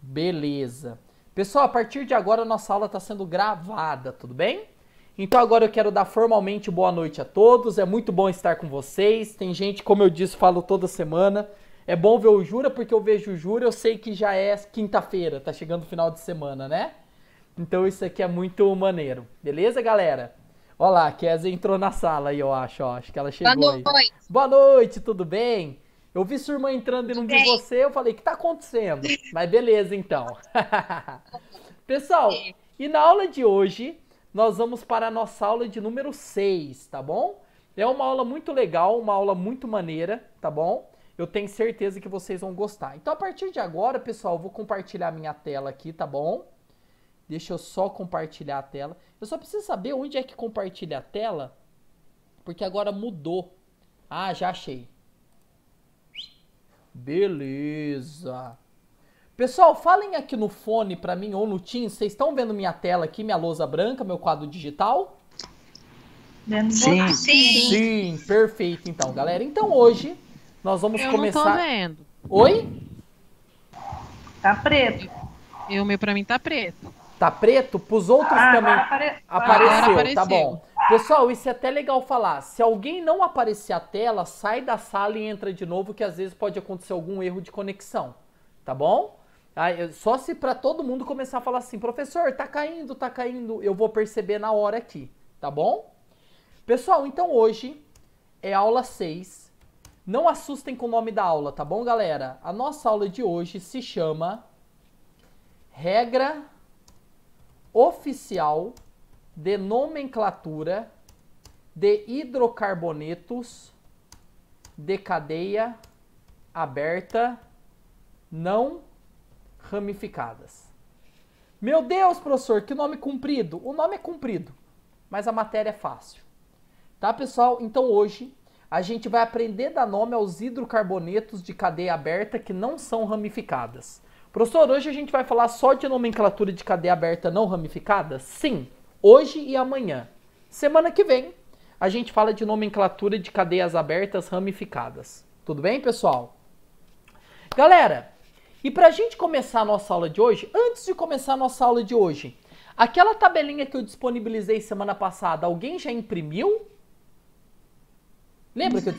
Beleza. Pessoal, a partir de agora a nossa aula está sendo gravada, tudo bem? Então agora eu quero dar formalmente boa noite a todos. É muito bom estar com vocês. Tem gente, como eu disse, falo toda semana. É bom ver o Jura, porque eu vejo o Jura, eu sei que já é quinta-feira, tá chegando o final de semana, né? Então isso aqui é muito maneiro. Beleza, galera? Olha lá, a Kézia entrou na sala aí, eu acho, ó. Acho que ela chegou Boa aí. noite, Boa noite, tudo bem? Eu vi sua irmã entrando e tudo não vi bem? você, eu falei, o que tá acontecendo? Mas beleza, então. Pessoal, e na aula de hoje, nós vamos para a nossa aula de número 6, tá bom? É uma aula muito legal, uma aula muito maneira, tá bom? Eu tenho certeza que vocês vão gostar. Então, a partir de agora, pessoal, eu vou compartilhar minha tela aqui, tá bom? Deixa eu só compartilhar a tela. Eu só preciso saber onde é que compartilha a tela, porque agora mudou. Ah, já achei. Beleza. Pessoal, falem aqui no fone pra mim ou no Teams. Vocês estão vendo minha tela aqui, minha lousa branca, meu quadro digital? Sim, Sim, Sim, perfeito então, galera. Então hoje nós vamos eu não tô começar. vendo. Oi? Tá preto. O meu pra mim tá preto. Tá preto? Pros outros Ah, também Agora apareceu, tá apareceu. bom. Pessoal, isso é até legal falar. Se alguém não aparecer a tela, sai da sala e entra de novo, que às vezes pode acontecer algum erro de conexão, tá bom? Só se pra todo mundo começar a falar assim, professor, tá caindo, eu vou perceber na hora aqui, tá bom? Pessoal, então hoje é aula 6. Não assustem com o nome da aula, tá bom, galera? A nossa aula de hoje se chama Regra Oficial de Nomenclatura de Hidrocarbonetos de Cadeia Aberta Não Ramificadas. Meu Deus, professor, que nome comprido. O nome é comprido, mas a matéria é fácil. Tá, pessoal? Então hoje a gente vai aprender a dar nome aos hidrocarbonetos de cadeia aberta que não são ramificadas. Professor, hoje a gente vai falar só de nomenclatura de cadeia aberta não ramificada? Sim, hoje e amanhã. Semana que vem a gente fala de nomenclatura de cadeias abertas ramificadas. Tudo bem, pessoal? Galera, e pra gente começar a nossa aula de hoje, antes de começar a nossa aula de hoje, aquela tabelinha que eu disponibilizei semana passada, alguém já imprimiu? Lembra que eu...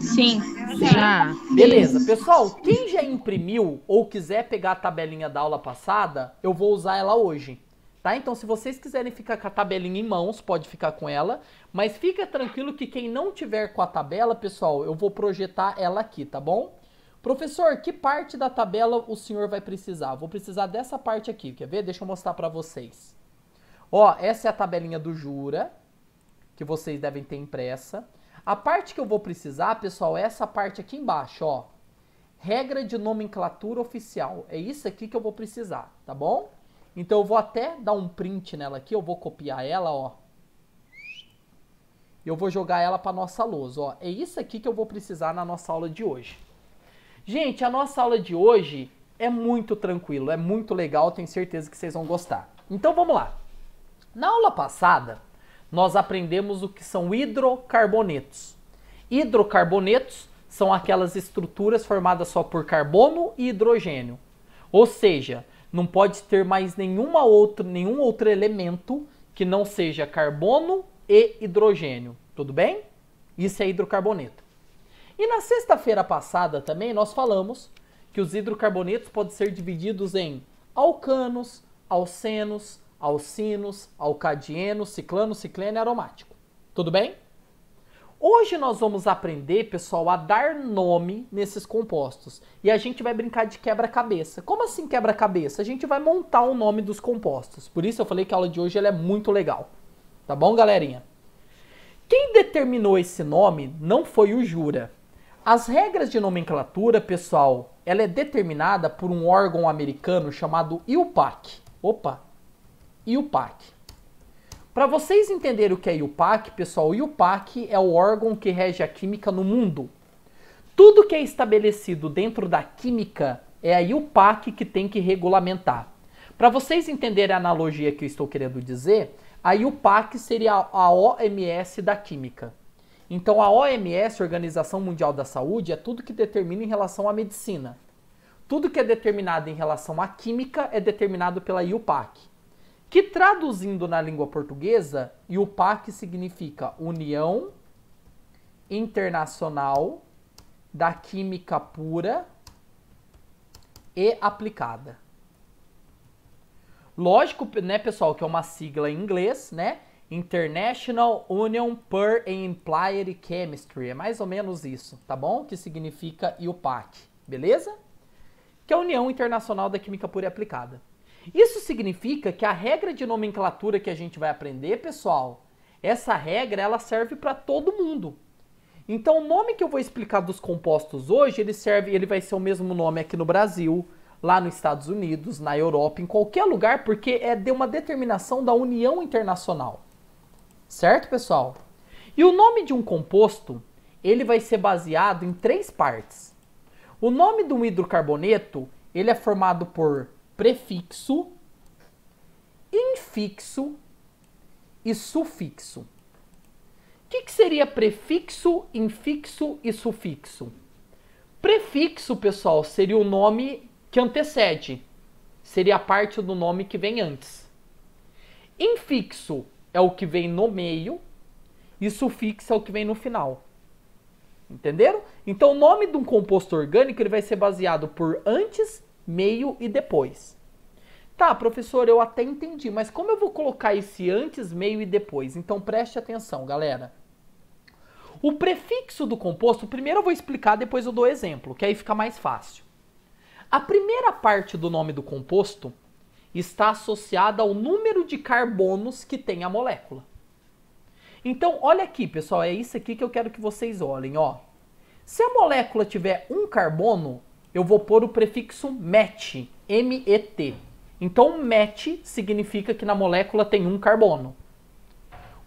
Sim. Já. Beleza, pessoal, quem já imprimiu ou quiser pegar a tabelinha da aula passada, eu vou usar ela hoje, tá? Então, se vocês quiserem ficar com a tabelinha em mãos, pode ficar com ela, mas fica tranquilo que quem não tiver com a tabela, pessoal, eu vou projetar ela aqui, tá bom? Professor, que parte da tabela o senhor vai precisar? Vou precisar dessa parte aqui, quer ver? Deixa eu mostrar pra vocês. Ó, essa é a tabelinha do Jura, que vocês devem ter impressa. A parte que eu vou precisar, pessoal, é essa parte aqui embaixo, ó. Regra de nomenclatura oficial. É isso aqui que eu vou precisar, tá bom? Então eu vou até dar um print nela aqui, eu vou copiar ela, ó. E eu vou jogar ela para nossa lousa, ó. É isso aqui que eu vou precisar na nossa aula de hoje. Gente, a nossa aula de hoje é muito tranquilo, é muito legal, tenho certeza que vocês vão gostar. Então vamos lá. Na aula passada, nós aprendemos o que são hidrocarbonetos. Hidrocarbonetos são aquelas estruturas formadas só por carbono e hidrogênio. Ou seja, não pode ter mais nenhum outro elemento que não seja carbono e hidrogênio. Tudo bem? Isso é hidrocarboneto. E na sexta-feira passada também nós falamos que os hidrocarbonetos podem ser divididos em alcanos, alcenos, alcinos, alcadienos, ciclano, cicleno e aromático. Tudo bem? Hoje nós vamos aprender, pessoal, a dar nome nesses compostos. E a gente vai brincar de quebra-cabeça. Como assim quebra-cabeça? A gente vai montar o nome dos compostos. Por isso eu falei que a aula de hoje ela é muito legal. Tá bom, galerinha? Quem determinou esse nome não foi o Jura. As regras de nomenclatura, pessoal, ela é determinada por um órgão americano chamado IUPAC. Opa! IUPAC. Para vocês entenderem o que é IUPAC, pessoal, o IUPAC é o órgão que rege a química no mundo. Tudo que é estabelecido dentro da química é a IUPAC que tem que regulamentar. Para vocês entenderem a analogia que eu estou querendo dizer, a IUPAC seria a OMS da química. Então a OMS, Organização Mundial da Saúde, é tudo que determina em relação à medicina. Tudo que é determinado em relação à química é determinado pela IUPAC. Que traduzindo na língua portuguesa, IUPAC significa União Internacional da Química Pura e Aplicada. Lógico, né, pessoal, que é uma sigla em inglês, né? International Union for Applied Chemistry. É mais ou menos isso, tá bom? Que significa IUPAC, beleza? Que é a União Internacional da Química Pura e Aplicada. Isso significa que a regra de nomenclatura que a gente vai aprender, pessoal, essa regra ela serve para todo mundo. Então o nome que eu vou explicar dos compostos hoje, ele vai ser o mesmo nome aqui no Brasil, lá nos Estados Unidos, na Europa, em qualquer lugar, porque é de uma determinação da União Internacional. Certo, pessoal? E o nome de um composto, ele vai ser baseado em 3 partes. O nome de um hidrocarboneto, ele é formado por prefixo, infixo e sufixo. O que seria prefixo, infixo e sufixo? Prefixo, pessoal, seria o nome que antecede. Seria a parte do nome que vem antes. Infixo é o que vem no meio e sufixo é o que vem no final. Entenderam? Então o nome de um composto orgânico ele vai ser baseado por antes, meio e depois. Tá, professor, eu até entendi, mas como eu vou colocar esse antes, meio e depois? Então preste atenção, galera. O prefixo do composto, primeiro eu vou explicar, depois eu dou exemplo, que aí fica mais fácil. A primeira parte do nome do composto está associada ao número de carbonos que tem a molécula. Então, olha aqui, pessoal, é isso aqui que eu quero que vocês olhem, ó. Se a molécula tiver um carbono, eu vou pôr o prefixo MET, M-E-T. Então, MET significa que na molécula tem um carbono.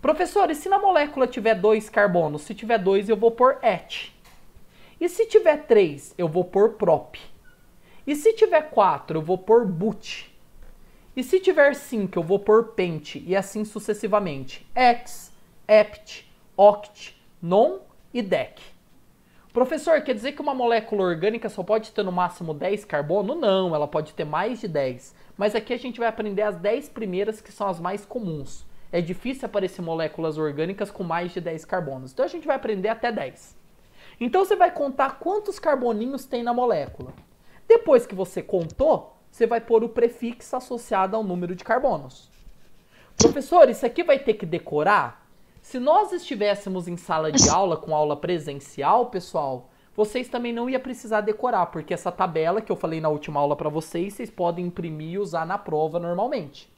Professor, e se na molécula tiver 2 carbonos? Se tiver 2, eu vou pôr ET. E se tiver 3, eu vou pôr prop. E se tiver 4, eu vou pôr but. E se tiver 5, eu vou pôr pente. E assim sucessivamente. Hex, hept, oct, non e dec. Professor, quer dizer que uma molécula orgânica só pode ter no máximo 10 carbono? Não, ela pode ter mais de 10. Mas aqui a gente vai aprender as 10 primeiras que são as mais comuns. É difícil aparecer moléculas orgânicas com mais de 10 carbonos. Então a gente vai aprender até 10. Então você vai contar quantos carboninhos tem na molécula. Depois que você contou, você vai pôr o prefixo associado ao número de carbonos. Professor, isso aqui vai ter que decorar? Se nós estivéssemos em sala de aula, com aula presencial, pessoal, vocês também não iam precisar decorar, porque essa tabela que eu falei na última aula para vocês, vocês podem imprimir e usar na prova normalmente.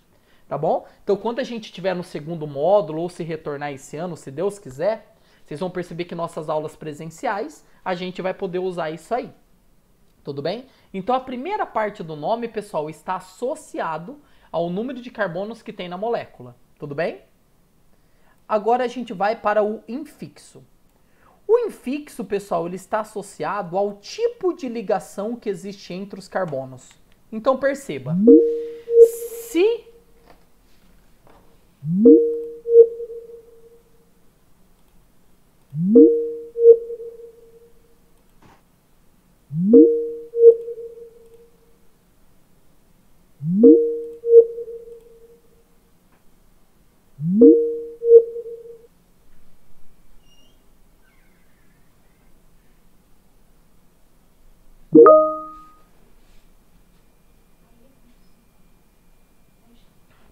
Tá bom? Então, quando a gente estiver no segundo módulo, ou se retornar esse ano, se Deus quiser, vocês vão perceber que nossas aulas presenciais, a gente vai poder usar isso aí. Tudo bem? Então, a primeira parte do nome, pessoal, está associado ao número de carbonos que tem na molécula. Tudo bem? Agora a gente vai para o infixo. O infixo, pessoal, ele está associado ao tipo de ligação que existe entre os carbonos. Então, perceba. Se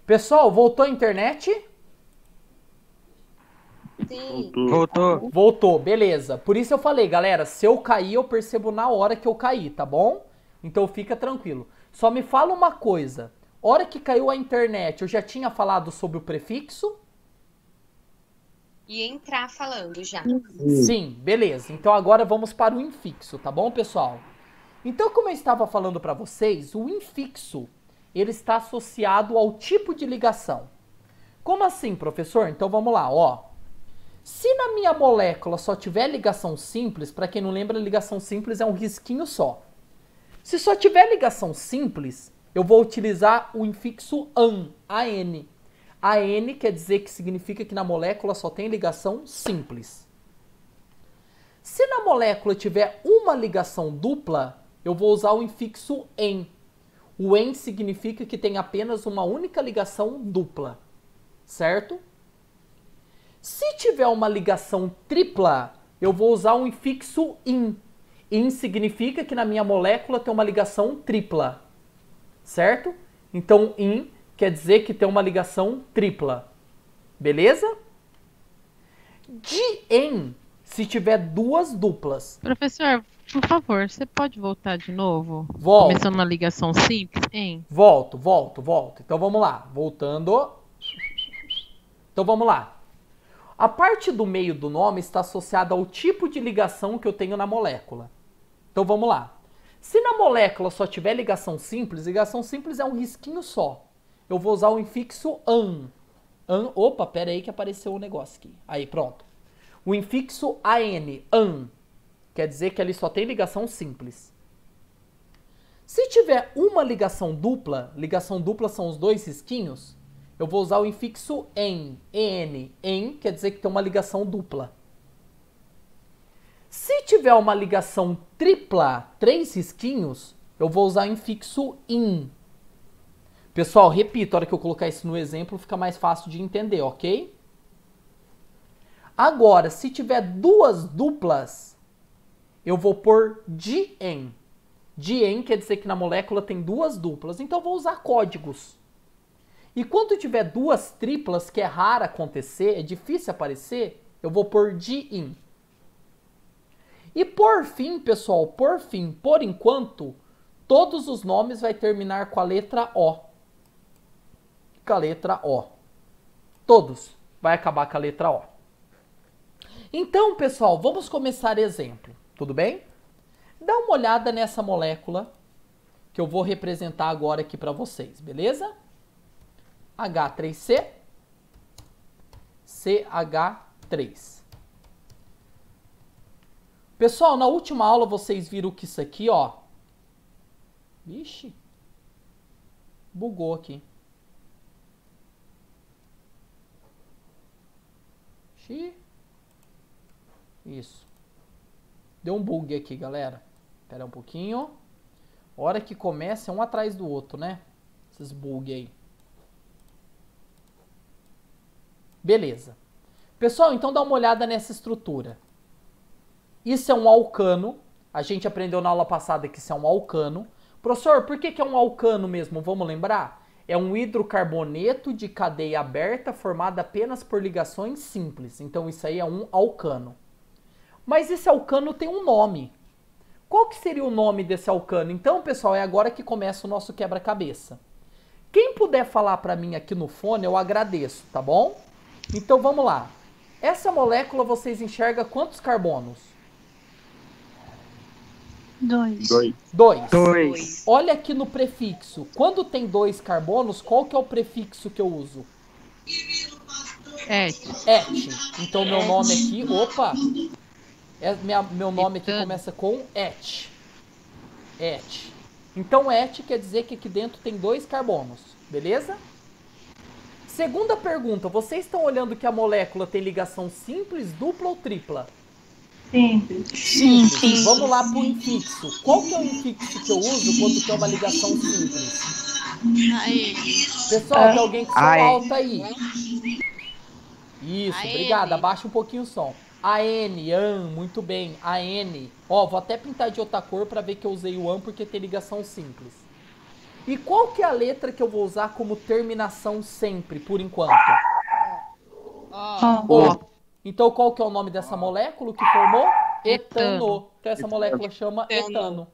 Pessoal, voltou a internet? Sim. Voltou. Voltou, beleza. Por isso eu falei, galera, se eu cair, eu percebo na hora que eu caí, tá bom? Então fica tranquilo. Só me fala uma coisa. Hora que caiu a internet, eu já tinha falado sobre o prefixo? E entrar falando já. Sim, beleza. Então agora vamos para o infixo, tá bom, pessoal? Então, como eu estava falando para vocês, o infixo, ele está associado ao tipo de ligação. Como assim, professor? Então vamos lá, ó. Se na minha molécula só tiver ligação simples, para quem não lembra, ligação simples é um risquinho só. Se só tiver ligação simples, eu vou utilizar o infixo AN, AN. AN quer dizer que significa que na molécula só tem ligação simples. Se na molécula tiver uma ligação dupla, eu vou usar o infixo em. O em significa que tem apenas uma única ligação dupla, certo? Se tiver uma ligação tripla, eu vou usar o infixo in. In significa que na minha molécula tem uma ligação tripla, certo? Então, in quer dizer que tem uma ligação tripla, beleza? Dien, se tiver duas duplas. Professor, por favor, você pode voltar de novo? Volto. Começando na ligação simples, hein? Volto. Então vamos lá, voltando. Então vamos lá. A parte do meio do nome está associada ao tipo de ligação que eu tenho na molécula. Então vamos lá. Se na molécula só tiver ligação simples é um risquinho só. Eu vou usar o infixo an. Opa, pera aí que apareceu um negócio aqui. Aí, pronto. O infixo an. Quer dizer que ali só tem ligação simples. Se tiver uma ligação dupla são os dois risquinhos, eu vou usar o infixo en. En quer dizer que tem uma ligação dupla. Se tiver uma ligação tripla, 3 risquinhos, eu vou usar o infixo in. Pessoal, repito, a hora que eu colocar isso no exemplo fica mais fácil de entender, ok? Agora, se tiver duas duplas, eu vou pôr dien. Dien quer dizer que na molécula tem duas duplas, então eu vou usar códigos. E quando tiver duas triplas, que é raro acontecer, é difícil aparecer, eu vou pôr dien. E por fim, pessoal, por enquanto, todos os nomes vai terminar com a letra O. Com a letra O. Todos vai acabar com a letra O. Então, pessoal, vamos começar exemplo, tudo bem? Dá uma olhada nessa molécula que eu vou representar agora aqui para vocês, beleza? H3C, CH3. Pessoal, na última aula vocês viram que isso aqui, ó. Vixe. Bugou aqui. Isso. Deu um bug aqui, galera. Espera um pouquinho. Hora que começa é um atrás do outro, né? Esses bugs aí. Beleza. Pessoal, então dá uma olhada nessa estrutura. Isso é um alcano. A gente aprendeu na aula passada que isso é um alcano. Professor, por que é um alcano mesmo? Vamos lembrar? É um hidrocarboneto de cadeia aberta formado apenas por ligações simples. Então isso aí é um alcano. Mas esse alcano tem um nome. Qual que seria o nome desse alcano? Então, pessoal, é agora que começa o nosso quebra-cabeça. Quem puder falar para mim aqui no fone, eu agradeço, tá bom? Então vamos lá. Essa molécula vocês enxergam quantos carbonos? 2. 2. Olha aqui no prefixo. Quando tem 2 carbonos, qual que é o prefixo que eu uso? Et. Então meu nome aqui, opa, meu nome aqui começa com et. Então et quer dizer que aqui dentro tem 2 carbonos, beleza? Segunda pergunta, vocês estão olhando que a molécula tem ligação simples, dupla ou tripla? Simples. Vamos lá pro infixo. Qual que é o infixo que eu uso quando tem uma ligação simples? Aí. Pessoal, tem alguém com som alto aí? Isso, AN. obrigado. Abaixa um pouquinho o som. AN, muito bem. AN. Ó, vou até pintar de outra cor para ver que eu usei o AN porque tem ligação simples. E qual que é a letra que eu vou usar como terminação sempre, por enquanto? O. Então, qual que é o nome dessa molécula que formou? Etano. Então, essa molécula chama etano.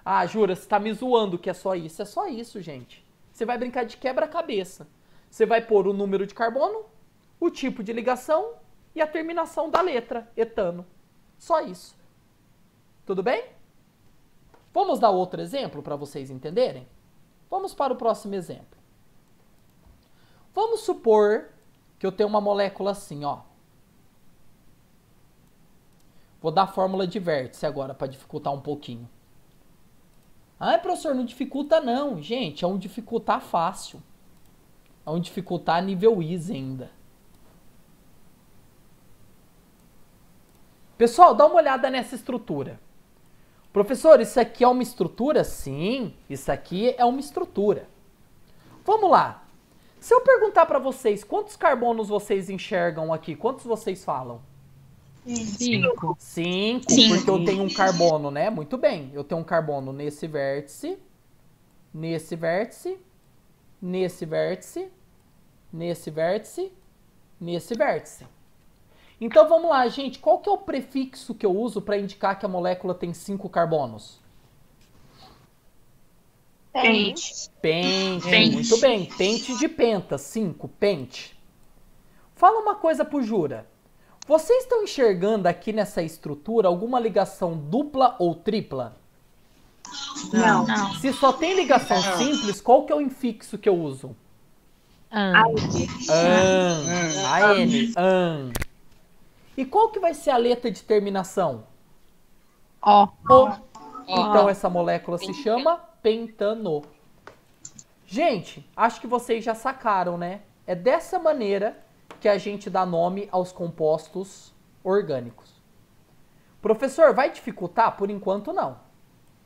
Ah, Jura, você tá me zoando que é só isso. É só isso, gente. Você vai brincar de quebra-cabeça. Você vai pôr o número de carbono, o tipo de ligação e a terminação da letra, etano. Só isso. Tudo bem? Vamos dar outro exemplo para vocês entenderem? Vamos para o próximo exemplo. Vamos supor que eu tenho uma molécula assim, ó. Vou dar a fórmula de vértice agora para dificultar um pouquinho. Ah, professor, não dificulta não. Gente, é um dificultar fácil. É um dificultar nível easy ainda. Pessoal, dá uma olhada nessa estrutura. Professor, isso aqui é uma estrutura? Sim, isso aqui é uma estrutura. Vamos lá. Se eu perguntar para vocês quantos carbonos vocês enxergam aqui, quantos vocês falam? 5. 5, Cinco. porque eu tenho um carbono, né? Muito bem. Eu tenho um carbono nesse vértice, nesse vértice, nesse vértice, nesse vértice, nesse vértice. Então vamos lá, gente. Qual que é o prefixo que eu uso para indicar que a molécula tem 5 carbonos? Pente. Pente. Pente. Muito bem. Pente de penta. 5. Pente. Fala uma coisa pro Jura. Vocês estão enxergando aqui nessa estrutura alguma ligação dupla ou tripla? Não. Não. Se só tem ligação simples, qual que é o infixo que eu uso? Ah, AN. AN. E qual que vai ser a letra de terminação? ó. O. Então essa molécula se chama pentano. Gente, acho que vocês já sacaram, né? É dessa maneira que a gente dá nome aos compostos orgânicos. Professor, vai dificultar? Por enquanto, não.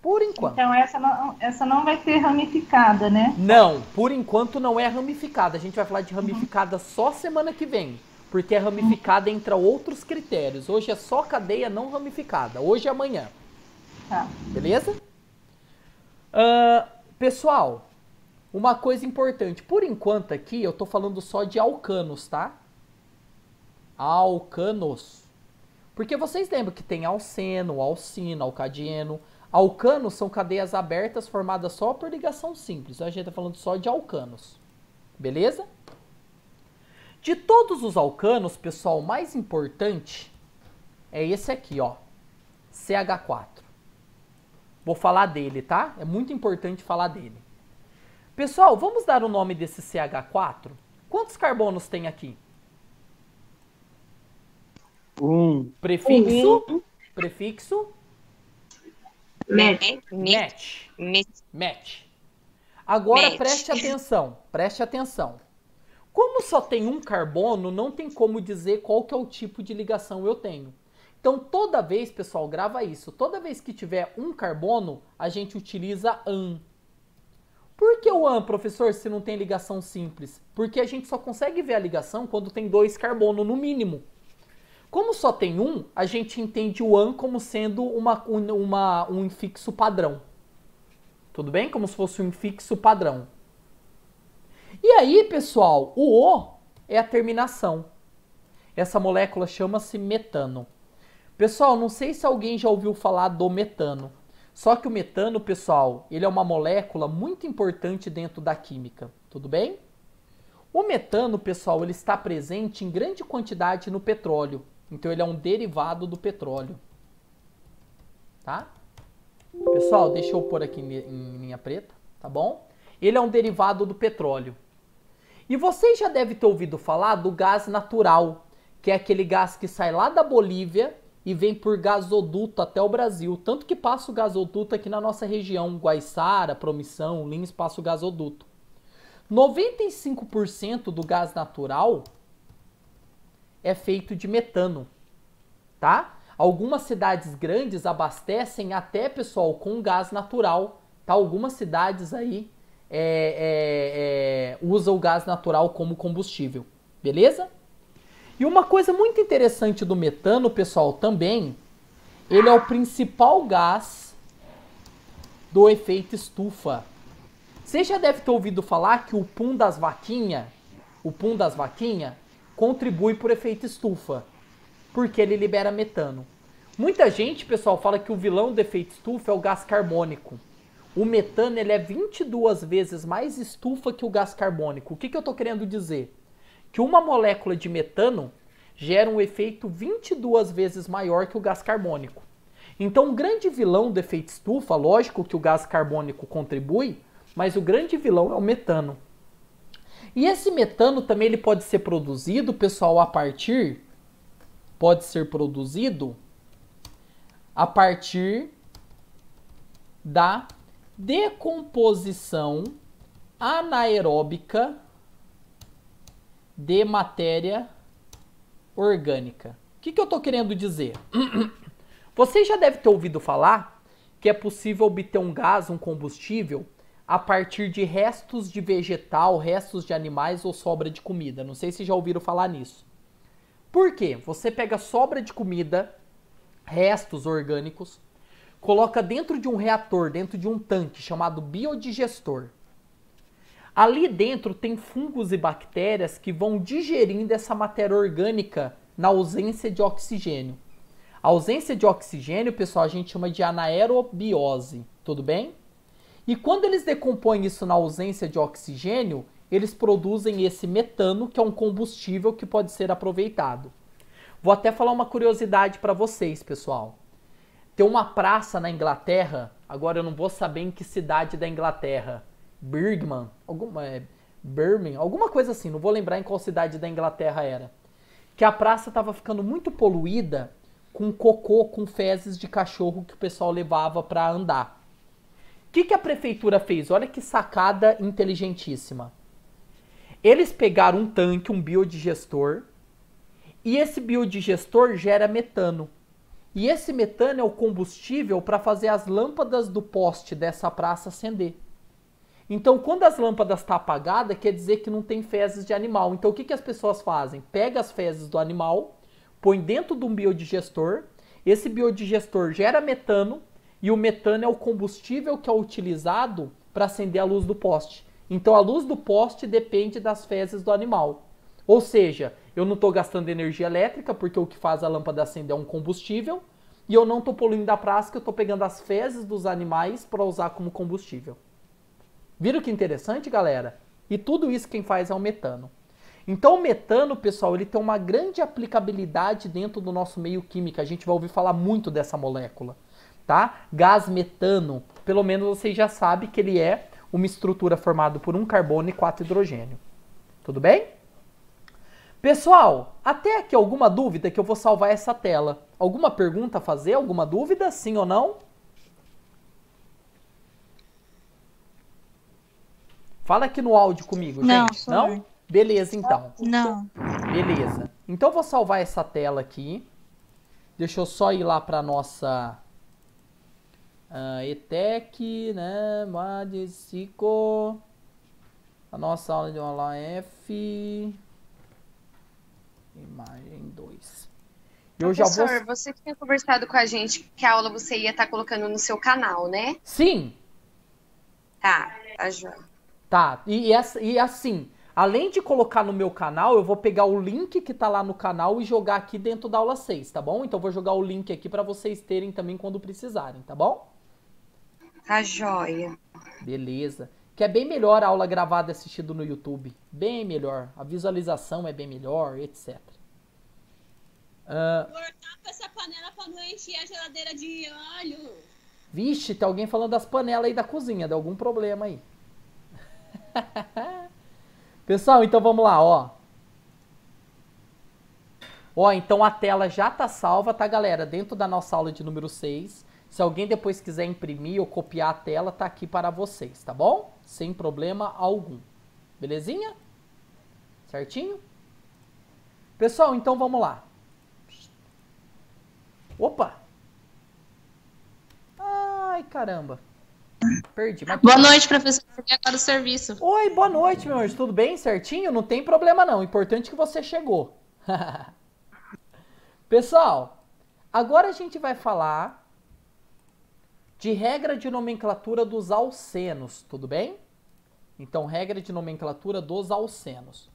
Por enquanto. Então essa não vai ser ramificada, né? Não, por enquanto não é ramificada. A gente vai falar de ramificada só semana que vem. Porque é ramificada entre outros critérios. Hoje é só cadeia não ramificada. Hoje e amanhã. Tá. Beleza? Pessoal, uma coisa importante. Por enquanto aqui eu tô falando só de alcanos, tá? Alcanos. Porque vocês lembram que tem alceno, alcino, alcadieno. Alcanos são cadeias abertas formadas só por ligação simples. A gente tá falando só de alcanos. Beleza? De todos os alcanos, pessoal, o mais importante é esse aqui, ó. CH4. Vou falar dele, tá? É muito importante falar dele. Pessoal, vamos dar o nome desse CH4? Quantos carbonos tem aqui? Prefixo? Prefixo? Match. Match. Agora Match. preste atenção, preste atenção. Como só tem um carbono, não tem como dizer qual que é o tipo de ligação eu tenho. Então toda vez, pessoal, grava isso. Toda vez que tiver um carbono, a gente utiliza AN. Por que o AN, professor, se não tem ligação simples? Porque a gente só consegue ver a ligação quando tem 2 carbonos no mínimo. Como só tem um, a gente entende o AN como sendo um infixo padrão. Tudo bem? Como se fosse um infixo padrão. E aí, pessoal, o O é a terminação. Essa molécula chama-se metano. Pessoal, não sei se alguém já ouviu falar do metano. Só que o metano, pessoal, ele é uma molécula muito importante dentro da química. Tudo bem? O metano, pessoal, ele está presente em grande quantidade no petróleo. Então, ele é um derivado do petróleo. Tá? Pessoal, deixa eu pôr aqui em linha preta, tá bom? Ele é um derivado do petróleo. E vocês já devem ter ouvido falar do gás natural, que é aquele gás que sai lá da Bolívia e vem por gasoduto até o Brasil. Tanto que passa o gasoduto aqui na nossa região, Guaiçara, Promissão, Lins, passa o gasoduto. 95% do gás natural é feito de metano, tá? Algumas cidades grandes abastecem até, pessoal, com gás natural, tá? Algumas cidades aí usam o gás natural como combustível, beleza? E uma coisa muito interessante do metano, pessoal, também, ele é o principal gás do efeito estufa. Você já deve ter ouvido falar que o pum das vaquinhas, contribui por efeito estufa, porque ele libera metano. Muita gente, pessoal, fala que o vilão do efeito estufa é o gás carbônico. O metano, ele é 22 vezes mais estufa que o gás carbônico. O que eu estou querendo dizer? Que uma molécula de metano gera um efeito 22 vezes maior que o gás carbônico. Então, o grande vilão do efeito estufa, lógico que o gás carbônico contribui, mas o grande vilão é o metano. E esse metano também ele pode ser produzido, pessoal, a partir da decomposição anaeróbica de matéria orgânica. O que eu estou querendo dizer? Vocês já devem ter ouvido falar que é possível obter um gás, um combustível, a partir de restos de vegetal, restos de animais ou sobra de comida. Não sei se já ouviram falar nisso. Por quê? Você pega sobra de comida, restos orgânicos, coloca dentro de um reator, dentro de um tanque chamado biodigestor. Ali dentro tem fungos e bactérias que vão digerindo essa matéria orgânica na ausência de oxigênio. A ausência de oxigênio, pessoal, a gente chama de anaerobiose, tudo bem? E quando eles decompõem isso na ausência de oxigênio, eles produzem esse metano, que é um combustível que pode ser aproveitado. Vou até falar uma curiosidade para vocês, pessoal. Tem uma praça na Inglaterra, agora eu não vou saber em que cidade da Inglaterra, Birmingham, alguma coisa assim, não vou lembrar em qual cidade da Inglaterra era, que a praça estava ficando muito poluída com cocô, com fezes de cachorro que o pessoal levava para andar. O que a prefeitura fez? Olha que sacada inteligentíssima. Eles pegaram um tanque, um biodigestor, e esse biodigestor gera metano. E esse metano é o combustível para fazer as lâmpadas do poste dessa praça acender. Então, quando as lâmpadas estão apagadas, quer dizer que não tem fezes de animal. Então, o que as pessoas fazem? Pega as fezes do animal, põe dentro de um biodigestor, esse biodigestor gera metano, e o metano é o combustível que é utilizado para acender a luz do poste. Então, a luz do poste depende das fezes do animal. Ou seja, eu não estou gastando energia elétrica, porque o que faz a lâmpada acender é um combustível, e eu não estou poluindo a praça, que eu estou pegando as fezes dos animais para usar como combustível. Viram que interessante, galera? E tudo isso quem faz é o metano. Então, o metano, pessoal, ele tem uma grande aplicabilidade dentro do nosso meio químico. A gente vai ouvir falar muito dessa molécula, tá? Gás metano, pelo menos vocês já sabem que ele é uma estrutura formada por um carbono e 4 hidrogênio. Tudo bem? Pessoal, até aqui alguma dúvida que eu vou salvar essa tela? Alguma pergunta a fazer? Alguma dúvida? Sim ou não? Fala aqui no áudio comigo, gente. Não? Beleza, então. Não. Beleza. Então eu vou salvar essa tela aqui. Deixa eu só ir lá para nossa ETEC, né? Madicico. A nossa aula de aula F. Imagem 2. Professor, você tinha conversado com a gente que a aula você ia estar colocando no seu canal, né? Sim. Tá, tá joia. Tá, e assim, além de colocar no meu canal, eu vou pegar o link que tá lá no canal e jogar aqui dentro da aula 6, tá bom? Então eu vou jogar o link aqui para vocês terem também quando precisarem, tá bom? Tá joia. Beleza. Que é bem melhor a aula gravada assistida no YouTube. Bem melhor. A visualização é bem melhor, etc. Tapa essa panela pra não encher a geladeira de óleo. Vixe, tem alguém falando das panelas aí da cozinha. Deu algum problema aí. Pessoal, então vamos lá, ó. Ó, então a tela já tá salva, tá, galera? Dentro da nossa aula de número 6. Se alguém depois quiser imprimir ou copiar a tela, tá aqui para vocês, tá bom? Sem problema algum. Belezinha? Certinho? Pessoal, então vamos lá. Opa! Ai, caramba. Perdi. Mas Boa noite, professor. Cheguei agora do serviço. Oi, boa noite, meu anjo. Tudo bem? Certinho? Não tem problema não. O importante é que você chegou. Pessoal, agora a gente vai falar de regra de nomenclatura dos alcenos, tudo bem? Então, regra de nomenclatura dos alcenos.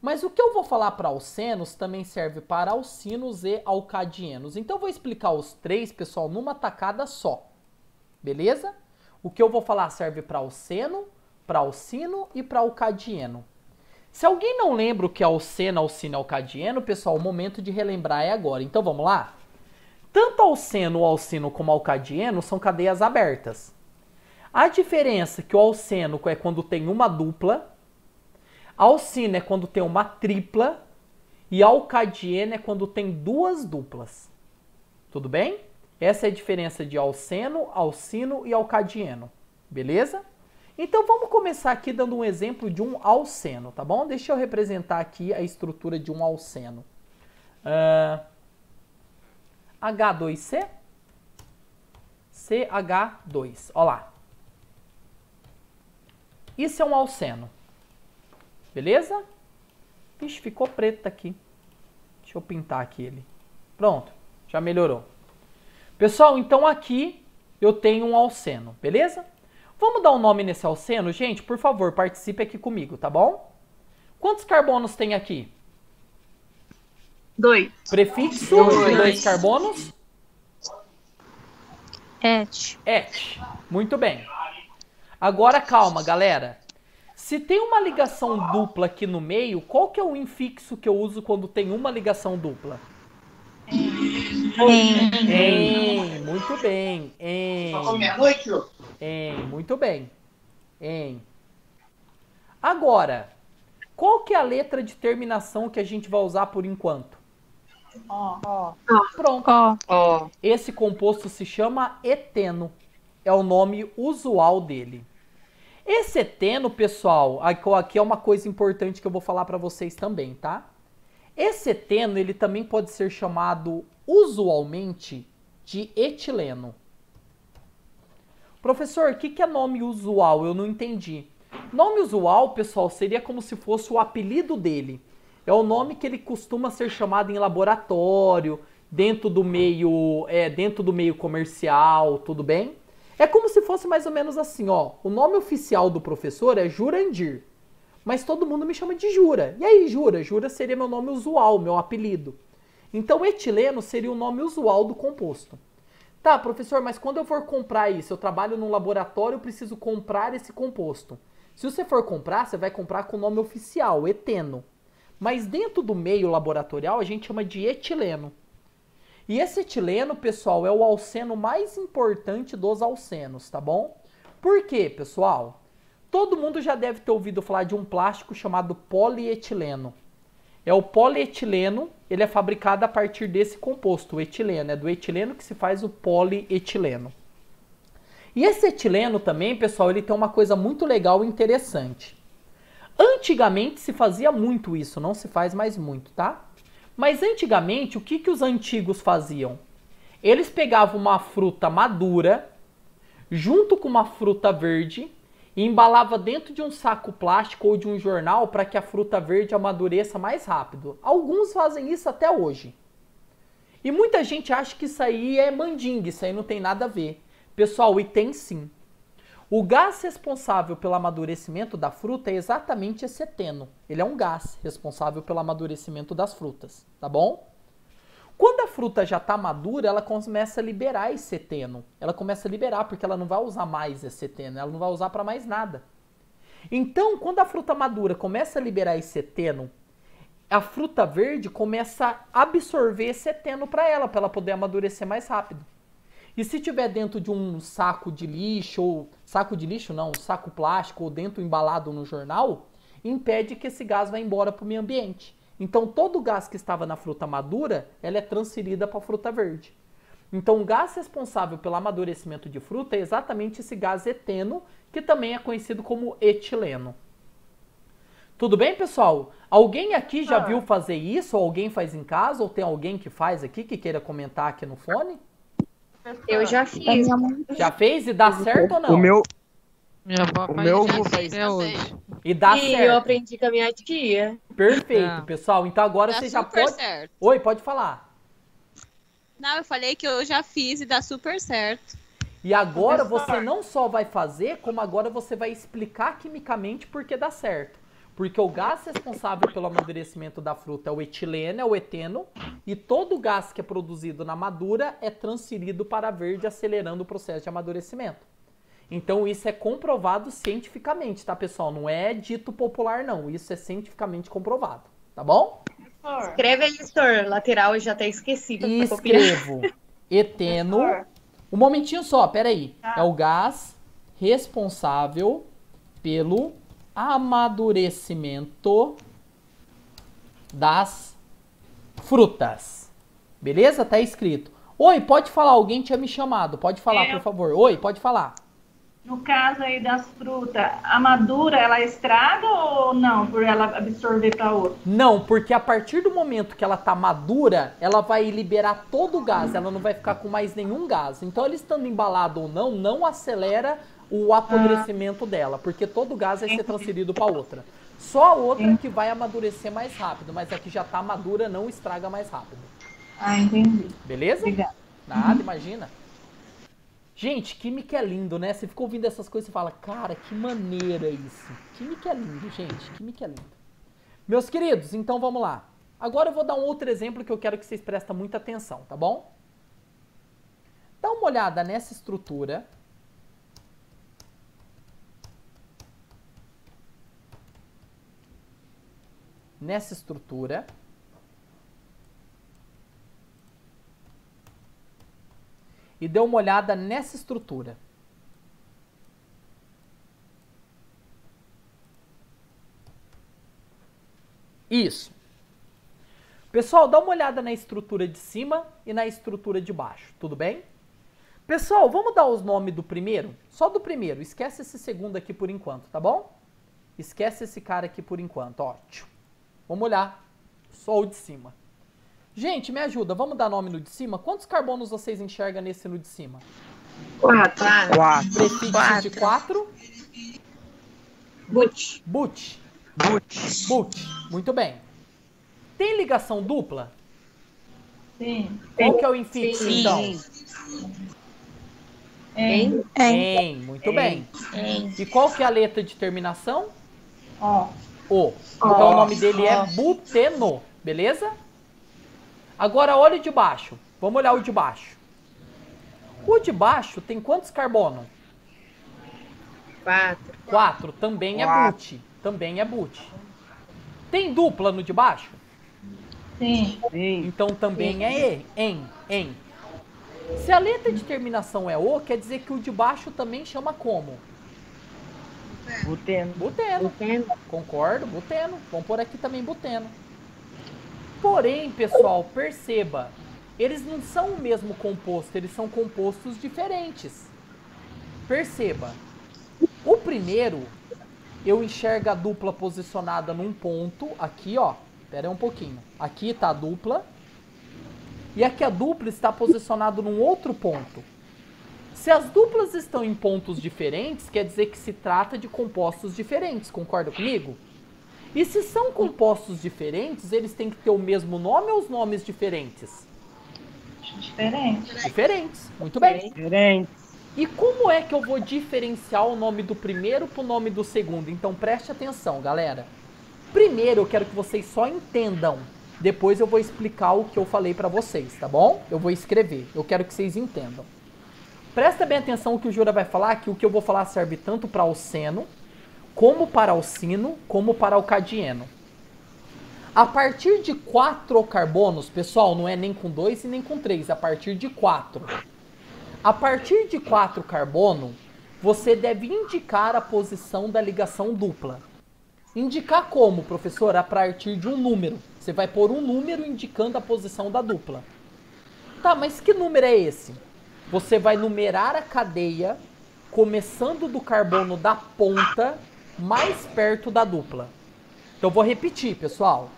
Mas o que eu vou falar para alcenos também serve para alcinos e alcadienos. Então, eu vou explicar os três, pessoal, numa tacada só. Beleza? O que eu vou falar serve para alceno, para alcino e para alcadieno. Se alguém não lembra o que é alceno, alcino e alcadieno, pessoal, o momento de relembrar é agora. Então, vamos lá? Tanto alceno, alcino como alcadieno são cadeias abertas. A diferença é que o alceno é quando tem uma dupla, alcino é quando tem uma tripla e alcadieno é quando tem duas duplas. Tudo bem? Essa é a diferença de alceno, alcino e alcadieno. Beleza? Então vamos começar aqui dando um exemplo de um alceno, tá bom? Deixa eu representar aqui a estrutura de um alceno. H2C, CH2. Ó lá. Isso é um alceno. Beleza? Vixe, ficou preto aqui. Deixa eu pintar aqui ele. Pronto, já melhorou. Pessoal, então aqui eu tenho um alceno, beleza? Vamos dar um nome nesse alceno? Gente, por favor, participe aqui comigo, tá bom? Quantos carbonos tem aqui? 2. Prefixo de 2 carbonos? Et. Et. Muito bem. Agora calma, galera. Se tem uma ligação dupla aqui no meio, qual que é o infixo que eu uso quando tem uma ligação dupla? Em. Muito bem. Em. Muito bem. Em. Agora, qual que é a letra de terminação que a gente vai usar por enquanto? Pronto. Esse composto se chama eteno. É o nome usual dele. Esse eteno, pessoal, aqui é uma coisa importante que eu vou falar para vocês também, tá? Esse eteno, ele também pode ser chamado usualmente de etileno. Professor, o que é nome usual? Eu não entendi. Nome usual, pessoal, seria como se fosse o apelido dele. É o nome que ele costuma ser chamado em laboratório, dentro do meio comercial, tudo bem? É como se fosse mais ou menos assim, ó. O nome oficial do professor é Jurandir, mas todo mundo me chama de Jura. E aí, Jura? Jura seria meu nome usual, meu apelido. Então, etileno seria o nome usual do composto. Tá, professor, mas quando eu for comprar isso, eu trabalho num laboratório, eu preciso comprar esse composto. Se você for comprar, você vai comprar com o nome oficial, eteno. Mas dentro do meio laboratorial, a gente chama de etileno. E esse etileno, pessoal, é o alceno mais importante dos alcenos, tá bom? Por quê, pessoal? Todo mundo já deve ter ouvido falar de um plástico chamado polietileno. É o polietileno, ele é fabricado a partir desse composto, o etileno. É do etileno que se faz o polietileno. E esse etileno também, pessoal, ele tem uma coisa muito legal e interessante. Antigamente se fazia muito isso, não se faz mais muito, tá? Mas antigamente, o que os antigos faziam? Eles pegavam uma fruta madura, junto com uma fruta verde, e embalava dentro de um saco plástico ou de um jornal para que a fruta verde amadureça mais rápido. Alguns fazem isso até hoje. E muita gente acha que isso aí é mandinga, isso aí não tem nada a ver. Pessoal, e tem sim. O gás responsável pelo amadurecimento da fruta é exatamente esse eteno. Ele é um gás responsável pelo amadurecimento das frutas, tá bom? Quando a fruta já está madura, ela começa a liberar esse eteno. Ela começa a liberar porque ela não vai usar mais esse eteno, ela não vai usar para mais nada. Então, quando a fruta madura começa a liberar esse eteno, a fruta verde começa a absorver esse eteno para ela poder amadurecer mais rápido. E se tiver dentro de um saco de lixo, ou saco de lixo não, um saco plástico ou dentro embalado no jornal, impede que esse gás vá embora para o meio ambiente. Então todo o gás que estava na fruta madura, ela é transferida para a fruta verde. Então o gás responsável pelo amadurecimento de fruta é exatamente esse gás eteno, que também é conhecido como etileno. Tudo bem, pessoal? Alguém aqui já viu fazer isso? Ou alguém faz em casa? Ou tem alguém que faz aqui que queira comentar aqui no fone? Eu já fiz. Já fez e dá certo ou não? Minha avó O faz meu isso vou até hoje. E dá E certo. eu aprendi com a minha tia. Perfeito, pessoal. Então agora Dá você já super pode... certo. Oi, pode falar. Não, eu falei que eu já fiz e dá super certo. E agora você não só vai fazer, como agora você vai explicar quimicamente por que dá certo. Porque o gás responsável pelo amadurecimento da fruta é o etileno, é o eteno, e todo o gás que é produzido na madura é transferido para a verde, acelerando o processo de amadurecimento. Então isso é comprovado cientificamente, tá, pessoal? Não é dito popular, não. Isso é cientificamente comprovado, tá bom? Escreve aí, Stor. Lateral, eu já até esqueci. E escrevo eteno. Um momentinho só, peraí. É o gás responsável pelo amadurecimento das frutas. Beleza? Tá escrito. Oi, pode falar. Alguém tinha me chamado. Pode falar, por favor. Oi, pode falar. No caso aí das frutas, a madura, ela estraga ou não, por ela absorver para outra? Não, porque a partir do momento que ela tá madura, ela vai liberar todo o gás, ela não vai ficar com mais nenhum gás. Então, ele estando embalado ou não, não acelera o apodrecimento dela, porque todo o gás vai ser transferido para outra. Só a outra que vai amadurecer mais rápido, mas a que já tá madura não estraga mais rápido. Ah, entendi. Beleza? Obrigada. Nada, imagina. Gente, química é lindo, né? Você fica ouvindo essas coisas e fala, cara, que maneira isso. Química é lindo, gente. Química é lindo. Meus queridos, então vamos lá. Agora eu vou dar um outro exemplo que eu quero que vocês prestem muita atenção, tá bom? Dá uma olhada nessa estrutura. Nessa estrutura. E dê uma olhada nessa estrutura. Isso. Pessoal, dá uma olhada na estrutura de cima e na estrutura de baixo, tudo bem? Pessoal, vamos dar os nomes do primeiro? Só do primeiro, esquece esse segundo aqui por enquanto, tá bom? Esquece esse cara aqui por enquanto, ó. Vamos olhar só o de cima. Gente, me ajuda, vamos dar nome no de cima? Quantos carbonos vocês enxergam nesse no de cima? 4. Prefixo de 4. But. But. Muito bem. Tem ligação dupla? Sim. Qual que é o infixo, Sim. então? Em. Muito bem. E qual que é a letra de terminação? Ó. O. Então o nome dele é buteno, beleza? Agora olha o de baixo. Vamos olhar o de baixo. O de baixo tem quantos carbonos? 4. Também é but. Também é but. Tem dupla no de baixo? Sim. Então também é em. Se a letra de terminação é o, quer dizer que o de baixo também chama como? Buteno. Buteno. Concordo, buteno. Vamos pôr aqui também buteno. Porém, pessoal, perceba, eles não são o mesmo composto, eles são compostos diferentes. Perceba, o primeiro, eu enxergo a dupla posicionada num ponto, aqui ó, pera aí um pouquinho, aqui está a dupla, e aqui a dupla está posicionada num outro ponto. Se as duplas estão em pontos diferentes, quer dizer que se trata de compostos diferentes, concorda comigo? E se são compostos diferentes, eles têm que ter o mesmo nome ou os nomes diferentes? Diferentes, muito bem. Diferente. E como é que eu vou diferenciar o nome do primeiro para o nome do segundo? Então preste atenção, galera. Primeiro eu quero que vocês só entendam. Depois eu vou explicar o que eu falei para vocês, tá bom? Eu vou escrever. Eu quero que vocês entendam. Presta bem atenção o que o Jura vai falar, que o que eu vou falar serve tanto para alceno, como para alcino, como para alcadieno. A partir de 4 carbonos, pessoal, não é nem com 2 e nem com 3, a partir de 4. A partir de 4 carbono, você deve indicar a posição da ligação dupla. Indicar como, professor? A partir de um número. Você vai pôr um número indicando a posição da dupla. Tá, mas que número é esse? Você vai numerar a cadeia, começando do carbono da ponta, mais perto da dupla. Então vou repetir, pessoal.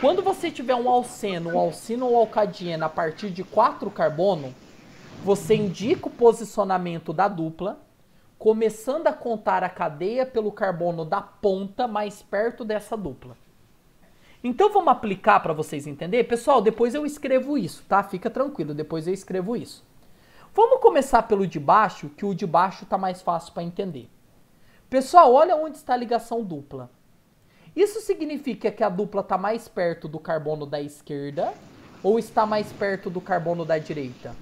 Quando você tiver um alceno, um alcino ou alcadieno a partir de 4 carbono, você indica o posicionamento da dupla, começando a contar a cadeia pelo carbono da ponta mais perto dessa dupla. Então vamos aplicar para vocês entenderem? Pessoal, depois eu escrevo isso, tá? Fica tranquilo, depois eu escrevo isso. Vamos começar pelo de baixo, que o de baixo está mais fácil para entender. Pessoal, olha onde está a ligação dupla. Isso significa que a dupla está mais perto do carbono da esquerda ou está mais perto do carbono da direita?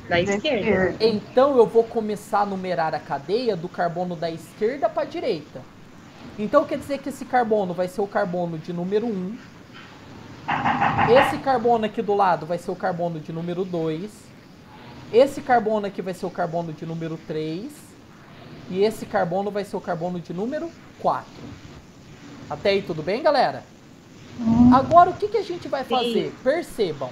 Da esquerda. Então eu vou começar a numerar a cadeia do carbono da esquerda para a direita. Então quer dizer que esse carbono vai ser o carbono de número 1. Esse carbono aqui do lado vai ser o carbono de número 2. Esse carbono aqui vai ser o carbono de número 3. E esse carbono vai ser o carbono de número 4. Até aí tudo bem, galera? Agora o que a gente vai fazer? Percebam.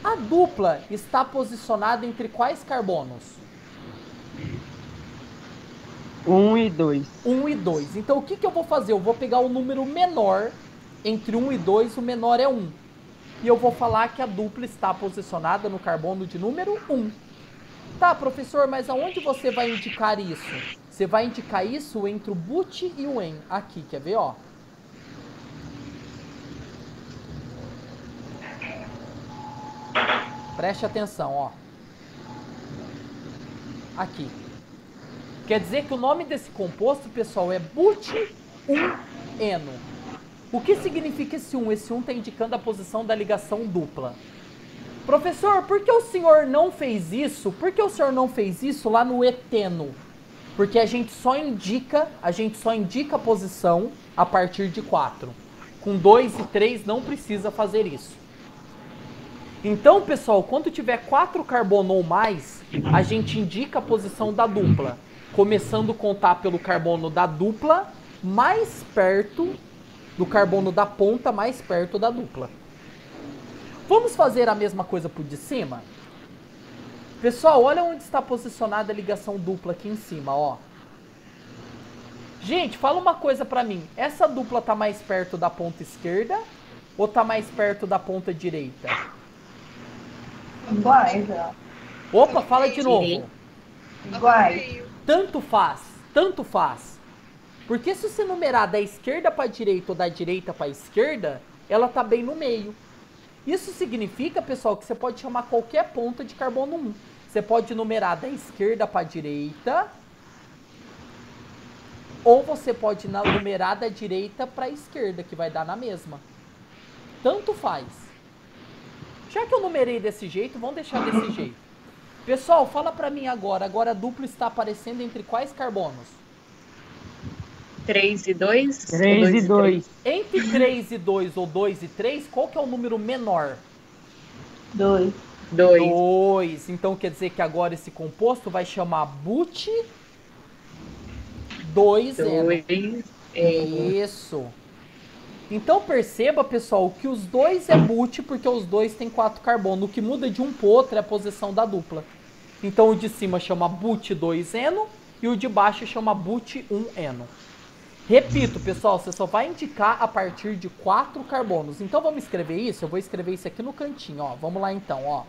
A dupla está posicionada entre quais carbonos? 1 e 2. 1 e 2. Então o que eu vou fazer? Eu vou pegar o número menor entre 1 e 2, o menor é 1. E eu vou falar que a dupla está posicionada no carbono de número 1. Tá, professor, mas aonde você vai indicar isso? Você vai indicar isso entre o but e o en. Aqui, quer ver, ó? Preste atenção, ó. Aqui. Quer dizer que o nome desse composto, pessoal, é but1eno. O que significa esse 1? Esse 1 está indicando a posição da ligação dupla. Professor, por que o senhor não fez isso? Por que o senhor não fez isso lá no eteno? Porque a gente só indica a posição a partir de 4. Com 2 e 3 não precisa fazer isso. Então, pessoal, quando tiver 4 carbono ou mais, a gente indica a posição da dupla. Começando a contar pelo carbono da dupla mais perto do carbono da ponta mais perto da dupla. Vamos fazer a mesma coisa pro de cima? Pessoal, olha onde está posicionada a ligação dupla aqui em cima, ó. Gente, fala uma coisa pra mim. Essa dupla tá mais perto da ponta esquerda ou tá mais perto da ponta direita? Iguais, ó. Opa, fala de novo. Iguais. Tanto faz, tanto faz. Porque se você numerar da esquerda para a direita ou da direita para a esquerda, ela tá bem no meio. Isso significa, pessoal, que você pode chamar qualquer ponta de carbono 1. Você pode numerar da esquerda para a direita, ou você pode numerar da direita para a esquerda, que vai dar na mesma. Tanto faz. Já que eu numerei desse jeito, vamos deixar desse jeito. Pessoal, fala pra mim agora. Agora a dupla está aparecendo entre quais carbonos? 3 e 2? 3 e 2. Entre 3 e 2 ou 2 e 3, qual que é o número menor? 2. 2. Então quer dizer que agora esse composto vai chamar but2eno. Isso. Então perceba, pessoal, que os dois é but porque os dois têm 4 carbono. O que muda de um para o outro é a posição da dupla. Então o de cima chama but2eno e o de baixo chama but1eno. Repito, pessoal, você só vai indicar a partir de 4 carbonos. Então vamos escrever isso? Eu vou escrever isso aqui no cantinho, ó. Vamos lá então, ó.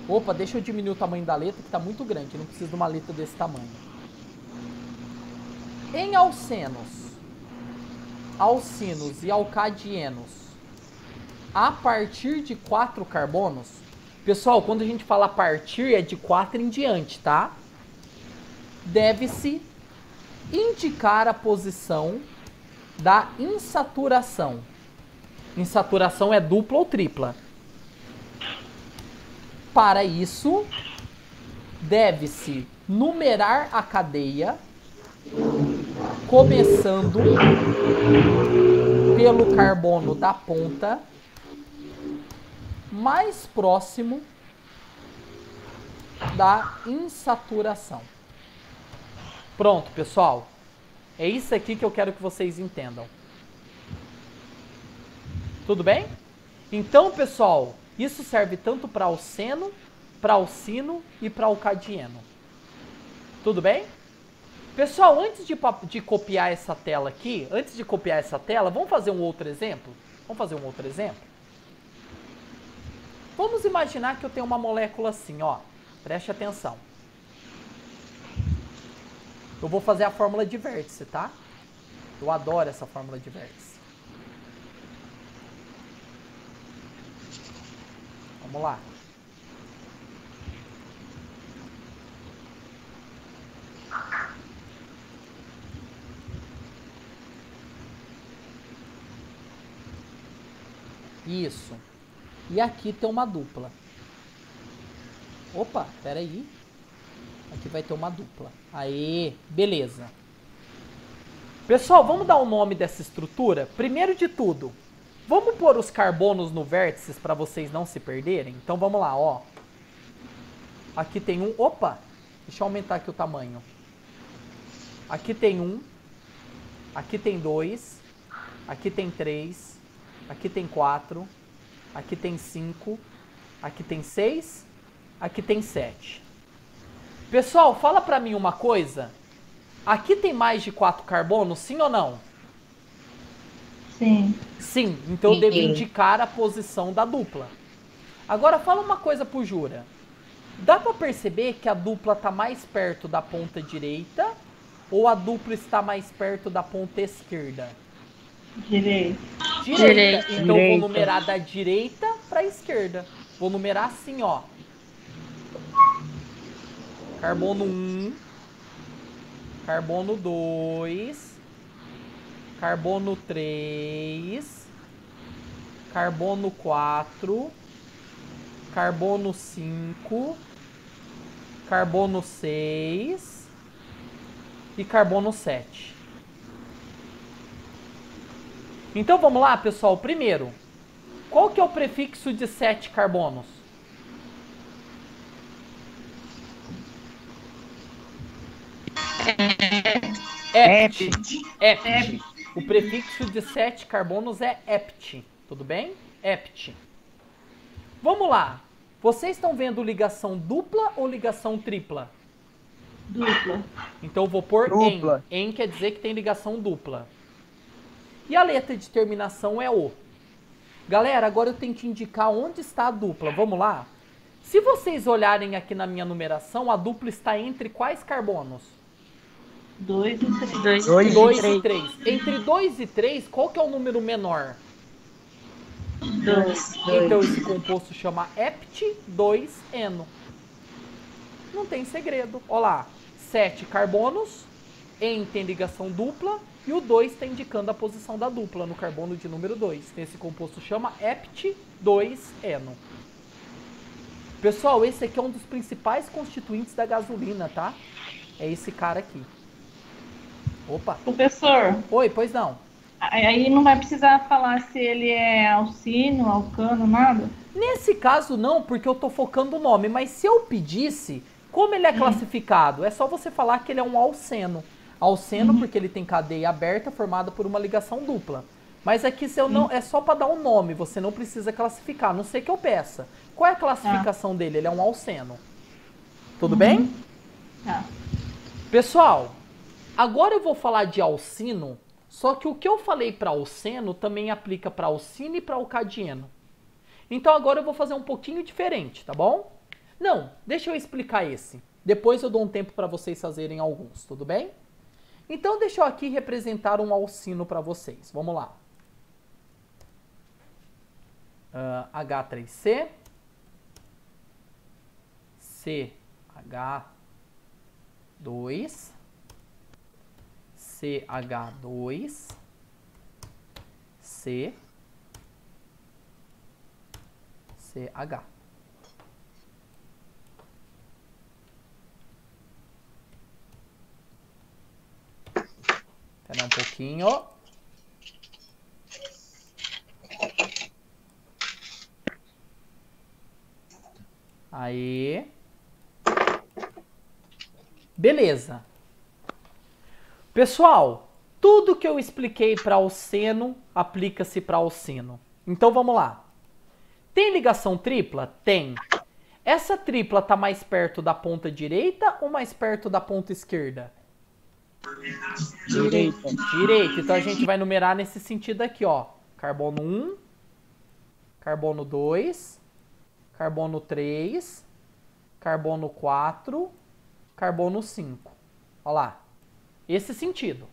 Opa, deixa eu diminuir o tamanho da letra que está muito grande. Não preciso de uma letra desse tamanho. Em alcenos e alcadienos, a partir de 4 carbonos, pessoal, quando a gente fala a partir é de 4 em diante, tá? Deve-se indicar a posição da insaturação. Insaturação é dupla ou tripla. Para isso, deve-se numerar a cadeia começando pelo carbono da ponta mais próximo da insaturação. Pronto, pessoal. É isso aqui que eu quero que vocês entendam. Tudo bem? Então, pessoal, isso serve tanto para alceno, para alcino e para alcadieno. Tudo bem? Pessoal, antes de copiar essa tela aqui, vamos fazer um outro exemplo? Vamos imaginar que eu tenho uma molécula assim, ó. Preste atenção. Eu vou fazer a fórmula de vértice, tá? Eu adoro essa fórmula de vértice. Vamos lá. Isso. E aqui tem uma dupla. Opa, peraí. Aqui vai ter uma dupla. Aê, beleza. Pessoal, vamos dar o nome dessa estrutura? Primeiro de tudo, vamos pôr os carbonos no vértices para vocês não se perderem? Então vamos lá, ó. Aqui tem um... Opa, deixa eu aumentar aqui o tamanho. Aqui tem um. Aqui tem 2. Aqui tem 3. Aqui tem 4, aqui tem 5, aqui tem 6, aqui tem 7. Pessoal, fala pra mim uma coisa. Aqui tem mais de 4 carbonos, sim ou não? Sim. Sim, então eu devo indicar a posição da dupla. Agora fala uma coisa pro Jura. Dá pra perceber que a dupla tá mais perto da ponta direita ou a dupla está mais perto da ponta esquerda? Direito. Direita. Então eu vou Direita. numerar da direita pra esquerda. Vou numerar assim, ó. Carbono 1, carbono 2, carbono 3, carbono 4, carbono 5, carbono 6 e carbono 7. Então vamos lá, pessoal. Primeiro, qual que é o prefixo de 7 carbonos? Ept. Ept. O prefixo de 7 carbonos é ept. Tudo bem? Ept. Vamos lá. Vocês estão vendo ligação dupla ou ligação tripla? Dupla. Então eu vou pôr Dupla. em. Em quer dizer que tem ligação dupla. E a letra de terminação é O. Galera, agora eu tenho que indicar onde está a dupla. Vamos lá? Se vocês olharem aqui na minha numeração, a dupla está entre quais carbonos? 2 e 3. 2 e 3. Entre 2 e 3, qual que é o número menor? 2. Então esse composto chama ept-2-eno. Não tem segredo. Olha lá, 7 carbonos, en tem ligação dupla e o 2 está indicando a posição da dupla no carbono de número 2. Esse composto chama ept-2-eno. Pessoal, esse aqui é um dos principais constituintes da gasolina, tá? É esse cara aqui. Opa. Professor, Oi, pois não. aí não vai precisar falar se ele é alcino, alcano, nada? Nesse caso não, porque eu tô focando o nome, mas se eu pedisse, como ele é classificado? É só você falar que ele é um alceno. Alceno porque ele tem cadeia aberta formada por uma ligação dupla. Mas aqui se eu não, é só para dar um nome, você não precisa classificar, a não sei que eu peça. Qual é a classificação dele? Ele é um alceno. Tudo bem? Tá. Pessoal, agora eu vou falar de alcino, só que o que eu falei para alceno também aplica para alcino e para alcadieno. Então agora eu vou fazer um pouquinho diferente, tá bom? Não, deixa eu explicar esse. Depois eu dou um tempo para vocês fazerem alguns, tudo bem? Então deixa eu aqui representar um alcino para vocês. Vamos lá. H3C, CH2, CH2, C, CH. Espera um pouquinho. Aí. Beleza. Pessoal, tudo que eu expliquei para alceno aplica-se para alcino. Então vamos lá. Tem ligação tripla? Tem. Essa tripla está mais perto da ponta direita ou mais perto da ponta esquerda? Direita. Direita. Então a gente vai numerar nesse sentido aqui, ó. Carbono 1, carbono 2, carbono 3, carbono 4, carbono 5. Olha lá. Esse sentido.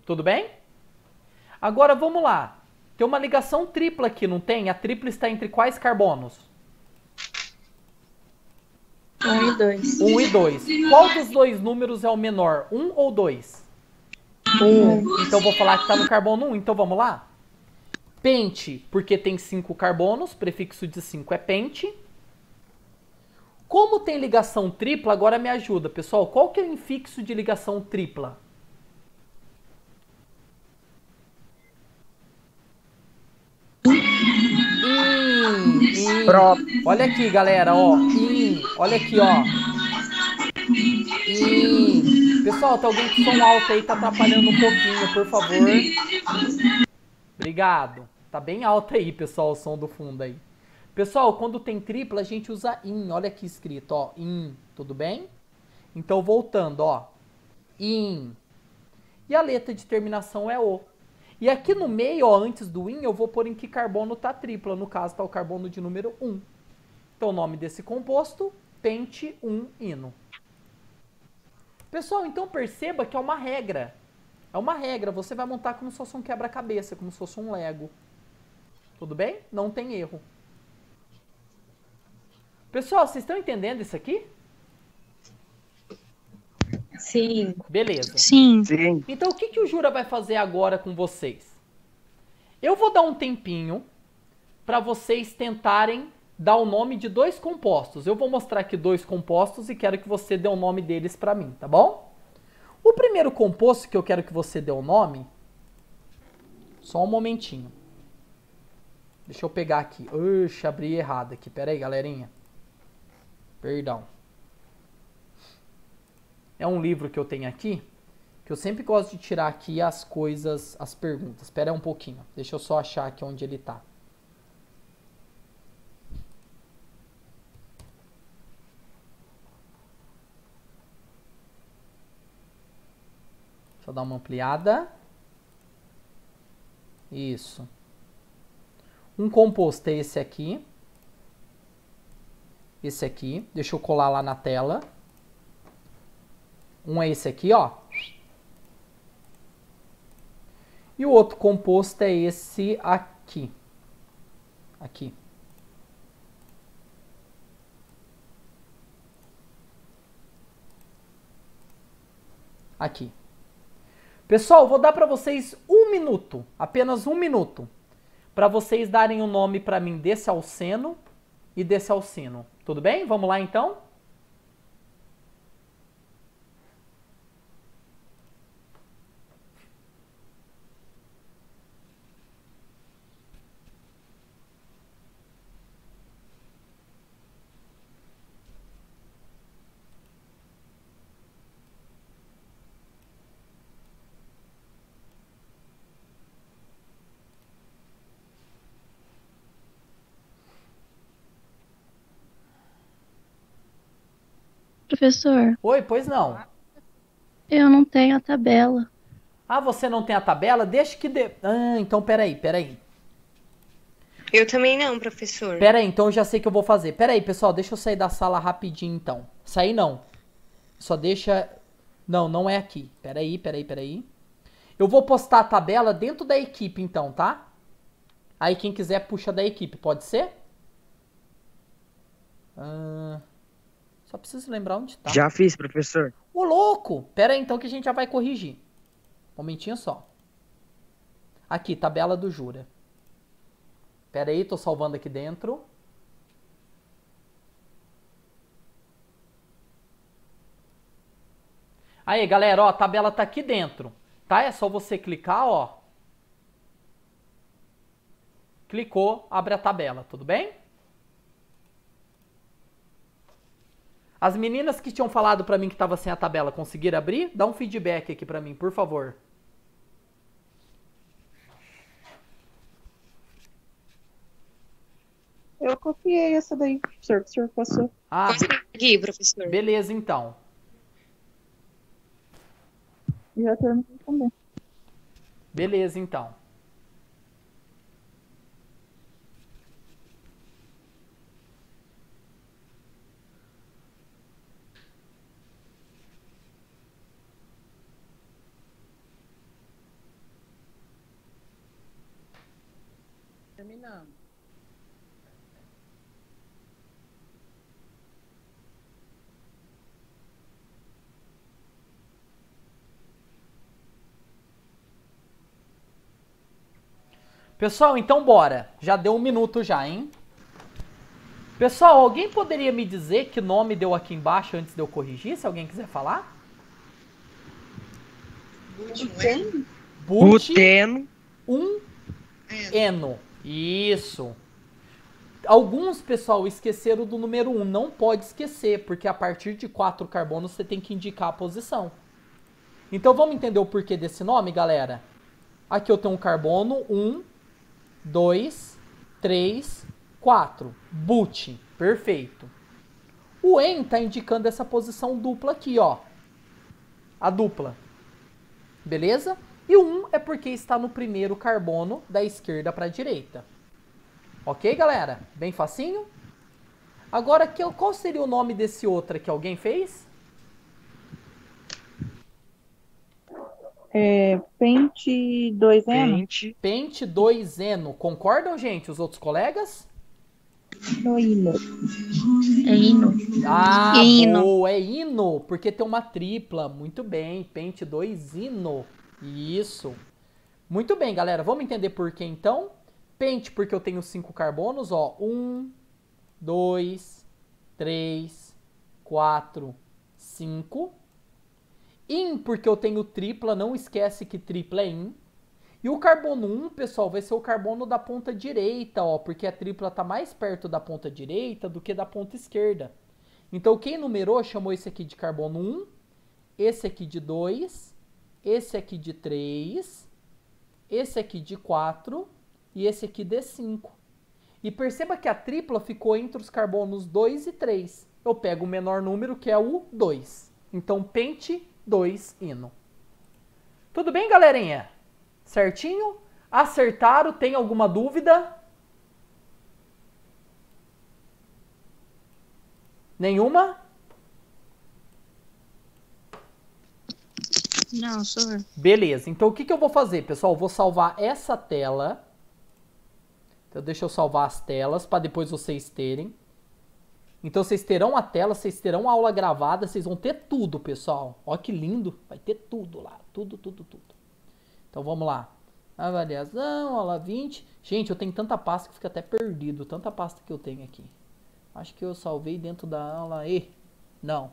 Tudo bem? Agora vamos lá. Tem uma ligação tripla aqui, não tem? A tripla está entre quais carbonos? 1 e 2. 1 e 2. Qual dos dois números é o menor? 1 ou 2? 1. Então vou falar que está no carbono 1. Então vamos lá? Pente, porque tem 5 carbonos, prefixo de 5 é pente. Como tem ligação tripla, agora me ajuda, pessoal. Qual que é o infixo de ligação tripla? In. Olha aqui, galera, ó. In. Olha aqui, ó. In. Pessoal, tem alguém com som alto aí, tá atrapalhando um pouquinho, por favor. Obrigado. Tá bem alto aí, pessoal, o som do fundo aí. Pessoal, quando tem tripla, a gente usa in. Olha aqui escrito, ó. In. Tudo bem? Então, voltando, ó. In. E a letra de terminação é O. E aqui no meio, ó, antes do in, eu vou pôr em que carbono tá tripla. No caso, tá o carbono de número 1. Então, o nome desse composto, pente 1-ino. Pessoal, então perceba que é uma regra. É uma regra. Você vai montar como se fosse um quebra-cabeça, como se fosse um Lego. Tudo bem? Não tem erro. Pessoal, vocês estão entendendo isso aqui? Sim. Beleza. Sim. Sim. Então, o que, que o Jura vai fazer agora com vocês? Eu vou dar um tempinho para vocês tentarem dar o nome de 2 compostos. Eu vou mostrar aqui 2 compostos e quero que você dê o nome deles para mim, tá bom? O primeiro composto que eu quero que você dê o nome... Só um momentinho. Deixa eu pegar aqui. Oxe, abri errado aqui. Pera aí, galerinha. Perdão. É um livro que eu tenho aqui, que eu sempre gosto de tirar aqui as coisas, as perguntas. Espera aí um pouquinho. Deixa eu só achar aqui onde ele tá. Deixa eu dar uma ampliada. Isso. Um composto é esse aqui. Esse aqui. Deixa eu colar lá na tela. Um é esse aqui, ó. E o outro composto é esse aqui. Aqui. Aqui. Pessoal, vou dar para vocês 1 minuto, apenas 1 minuto, para vocês darem o nome para mim desse alceno e desse alcino. Tudo bem? Vamos lá então? Professor, Oi, pois não. eu não tenho a tabela. Ah, você não tem a tabela? Deixa que... Ah, então peraí. Eu também não, professor. Peraí, então eu já sei o que eu vou fazer. Peraí, pessoal, deixa eu sair da sala rapidinho então. Sair não. Só deixa... Não, não é aqui. Peraí. Eu vou postar a tabela dentro da equipe então, tá? Aí quem quiser puxa da equipe, pode ser? Só preciso lembrar onde tá. Já fiz, professor. Ô, louco! Pera aí então que a gente já vai corrigir. Um momentinho só. Aqui, tabela do Jura. Pera aí, tô salvando aqui dentro. Aí, galera, ó, a tabela tá aqui dentro. Tá? É só você clicar, ó. Clicou, abre a tabela, tudo bem? As meninas que tinham falado pra mim que tava sem a tabela, conseguiram abrir? Dá um feedback aqui pra mim, por favor. Eu copiei essa daí, professor, que o senhor passou. Ah, Consegui, professor. beleza, então. E já terminei também. Beleza, então. Terminando. Pessoal, então bora. Já deu 1 minuto já, hein? Pessoal, alguém poderia me dizer que nome deu aqui embaixo antes de eu corrigir? Se alguém quiser falar? Buteno. Eno. Isso. Alguns, pessoal, esqueceram do número 1. Não pode esquecer, porque a partir de 4 carbonos você tem que indicar a posição. Então vamos entender o porquê desse nome, galera? Aqui eu tenho um carbono, 1, 2, 3, 4. But. Perfeito. O en está indicando essa posição dupla aqui, ó. A dupla. Beleza? E o 1 é porque está no primeiro carbono da esquerda para a direita. Ok, galera? Bem facinho? Agora, qual seria o nome desse outro que alguém fez? Pente 2Eno. Pente 2Eno. Concordam, gente, os outros colegas? Hino. É hino. Ah, Hino. boa, é hino, porque tem uma tripla. Muito bem, pente 2 hino. Isso. Muito bem, galera. Vamos entender por que então? Pente porque eu tenho 5 carbonos, ó. 1, 2, 3, 4, 5. In porque eu tenho tripla, não esquece que tripla é in. E o carbono 1, pessoal, vai ser o carbono da ponta direita, ó, porque a tripla está mais perto da ponta direita do que da ponta esquerda. Então, quem numerou chamou esse aqui de carbono 1, esse aqui de 2, esse aqui de 3, esse aqui de 4 e esse aqui de 5. E perceba que a tripla ficou entre os carbonos 2 e 3. Eu pego o menor número, que é o 2. Então, pente 2 hino. Tudo bem, galerinha? Certinho? Acertaram? Tem alguma dúvida? Nenhuma? Não, senhor. Beleza. Então, o que eu vou fazer, pessoal? Eu vou salvar essa tela. Então, deixa eu salvar as telas para depois vocês terem. Então, vocês terão a tela, vocês terão a aula gravada, vocês vão ter tudo, pessoal. Ó que lindo. Vai ter tudo lá. Tudo, tudo, tudo. Então, vamos lá. Avaliação, aula 20. Gente, eu tenho tanta pasta que fica até perdido. Tanta pasta que eu tenho aqui. Acho que eu salvei dentro da aula E. Não.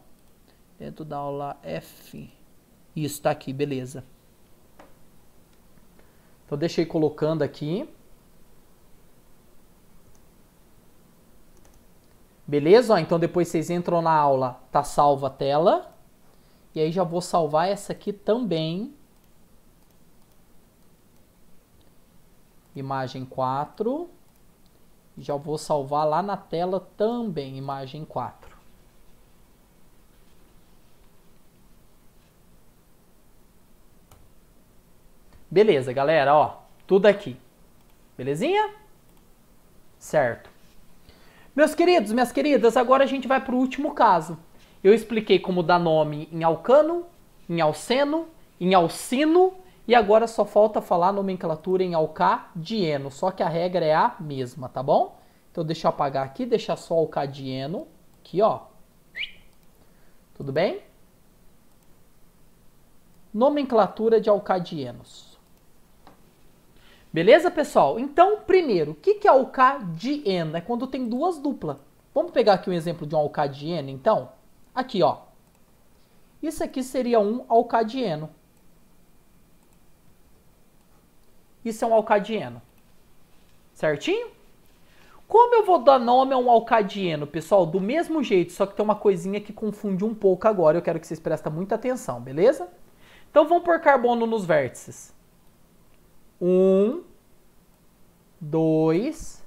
Dentro da aula F. Isso, tá aqui, beleza. Então, deixei colocando aqui. Beleza? Ó, então, depois vocês entram na aula, tá salva a tela. E aí, já vou salvar essa aqui também. Imagem 4. Já vou salvar lá na tela também, imagem 4. Beleza, galera, ó, tudo aqui. Belezinha? Certo. Meus queridos, minhas queridas, agora a gente vai para o último caso. Eu expliquei como dar nome em alcano, em alceno, em alcino, e agora só falta falar a nomenclatura em alcadieno, só que a regra é a mesma, tá bom? Então deixa eu apagar aqui, deixar só alcadieno, aqui ó. Tudo bem? Nomenclatura de alcadienos. Beleza, pessoal? Então, primeiro, o que é alcadieno? É quando tem duas duplas. Vamos pegar aqui um exemplo de um alcadieno, então? Aqui, ó. Isso aqui seria um alcadieno. Isso é um alcadieno. Certinho? Como eu vou dar nome a um alcadieno, pessoal? Do mesmo jeito, só que tem uma coisinha que confunde um pouco agora. Eu quero que vocês prestem muita atenção, beleza? Então, vamos pôr carbono nos vértices. 1, 2,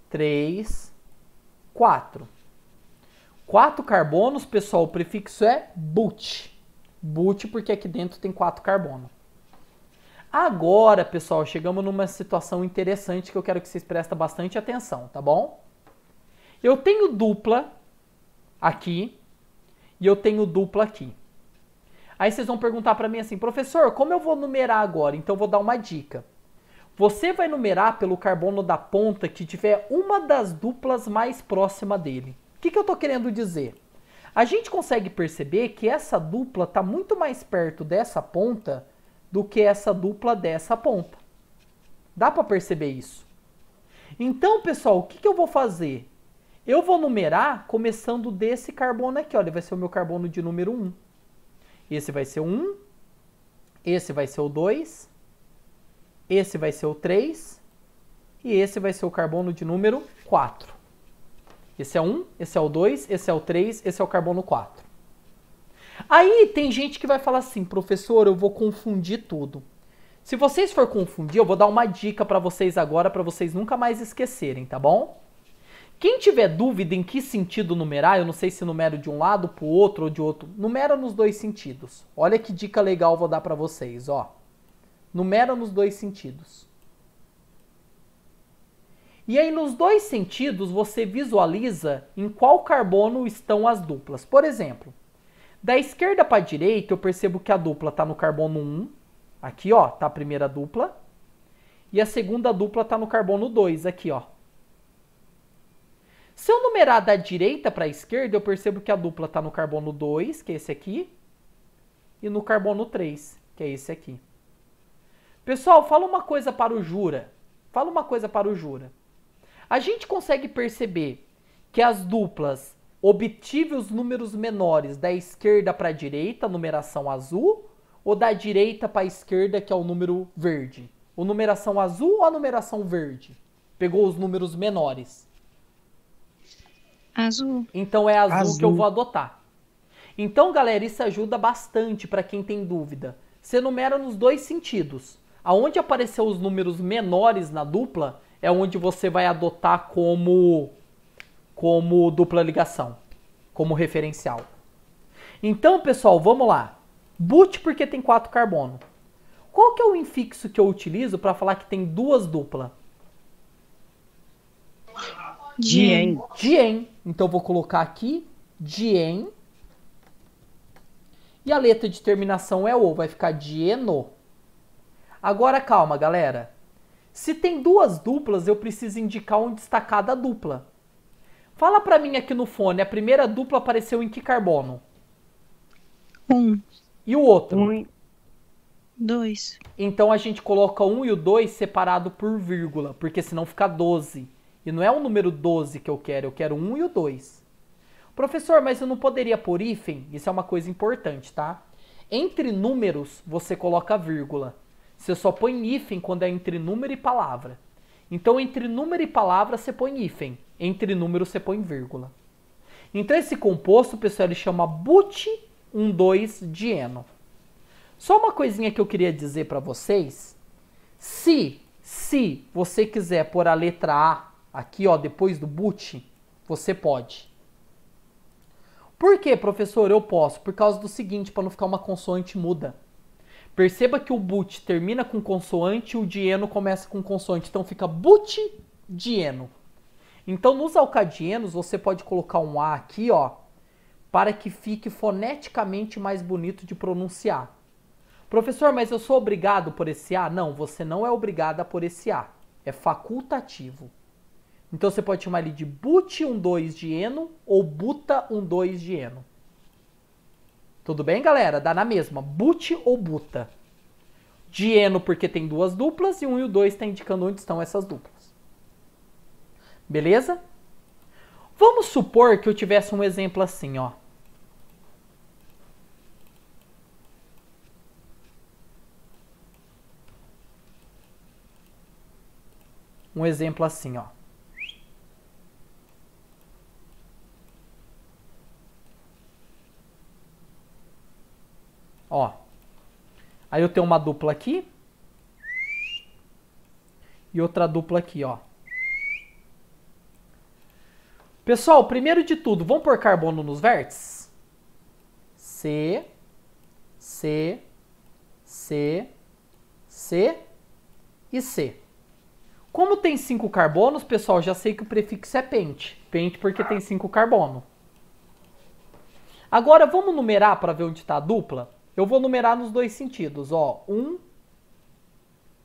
3, 4. 4 carbonos, pessoal, o prefixo é but. But porque aqui dentro tem 4 carbonos. Agora, pessoal, chegamos numa situação interessante que eu quero que vocês prestem bastante atenção, tá bom? Eu tenho dupla aqui e eu tenho dupla aqui. Aí vocês vão perguntar para mim assim, professor, como eu vou numerar agora? Então eu vou dar uma dica. Você vai numerar pelo carbono da ponta que tiver uma das duplas mais próxima dele. O que eu estou querendo dizer? A gente consegue perceber que essa dupla está muito mais perto dessa ponta do que essa dupla dessa ponta. Dá para perceber isso? Então, pessoal, o que eu vou fazer? Eu vou numerar começando desse carbono aqui, ó, ele vai ser o meu carbono de número 1. Esse vai ser o 1, esse vai ser o 2, esse vai ser o 3 e esse vai ser o carbono de número 4. Esse é o 1, esse é o 2, esse é o 3, esse é o carbono 4. Aí tem gente que vai falar assim, professor, eu vou confundir tudo. Se vocês for confundir, eu vou dar uma dica para vocês agora, para vocês nunca mais esquecerem, tá bom? O Quem tiver dúvida em que sentido numerar, eu não sei se numero de um lado pro outro ou de outro, numera nos dois sentidos. Olha que dica legal eu vou dar para vocês, ó. Numera nos dois sentidos. E aí nos dois sentidos você visualiza em qual carbono estão as duplas. Por exemplo, da esquerda para a direita eu percebo que a dupla está no carbono 1. Aqui, ó, tá a primeira dupla. E a segunda dupla está no carbono 2, aqui, ó. Se eu numerar da direita para a esquerda, eu percebo que a dupla está no carbono 2, que é esse aqui, e no carbono 3, que é esse aqui. Pessoal, fala uma coisa para o Jura. Fala uma coisa para o Jura. A gente consegue perceber que as duplas obtivem os números menores da esquerda para a direita, numeração azul, ou da direita para a esquerda, que é o número verde? O numeração azul ou a numeração verde? Pegou os números menores. Azul. Então é azul que eu vou adotar. Então, galera, isso ajuda bastante para quem tem dúvida. Você numera nos dois sentidos. Aonde apareceu os números menores na dupla, é onde você vai adotar como dupla ligação, como referencial. Então, pessoal, vamos lá. But porque tem 4 carbono. Qual que é o infixo que eu utilizo para falar que tem duas duplas? Dien. Dien. Então, eu vou colocar aqui dien. E a letra de terminação é o, vai ficar dieno. Agora, calma, galera. Se tem duas duplas, eu preciso indicar onde está cada dupla. Fala pra mim aqui no fone, a primeira dupla apareceu em que carbono? 1. E o outro? 2. Então a gente coloca 1 e o 2 separado por vírgula, porque senão fica 12. E não é o número 12 que eu quero 1 e o 2. Professor, mas eu não poderia pôr hífen? Isso é uma coisa importante, tá? Entre números, você coloca vírgula. Você só põe hífen quando é entre número e palavra. Então, entre número e palavra, você põe hífen. Entre número, você põe vírgula. Então, esse composto, pessoal, ele chama but12-dieno. Só uma coisinha que eu queria dizer para vocês. Se você quiser pôr a letra A aqui, ó, depois do but, você pode. Por que, professor, eu posso? Por causa do seguinte, para não ficar uma consoante muda. Perceba que o but termina com consoante e o dieno começa com consoante. Então fica but-dieno. Então nos alcadienos você pode colocar um A aqui, ó, para que fique foneticamente mais bonito de pronunciar. Professor, mas eu sou obrigado por esse A? Não, você não é obrigado a por esse A. É facultativo. Então você pode chamar ele de but12-dieno ou buta12-dieno. Tudo bem, galera? Dá na mesma. But ou buta. Dieno porque tem duas duplas e 1 e o 2 está indicando onde estão essas duplas. Beleza? Vamos supor que eu tivesse um exemplo assim, ó. Um exemplo assim, ó. Ó. Aí eu tenho uma dupla aqui. E outra dupla aqui, ó. Pessoal, primeiro de tudo, vamos pôr carbono nos vértices? C, C, C, C e C. Como tem 5 carbonos, pessoal, já sei que o prefixo é pente. Pente porque tem 5 carbonos. Agora, vamos numerar para ver onde está a dupla? Eu vou numerar nos dois sentidos, ó. 1,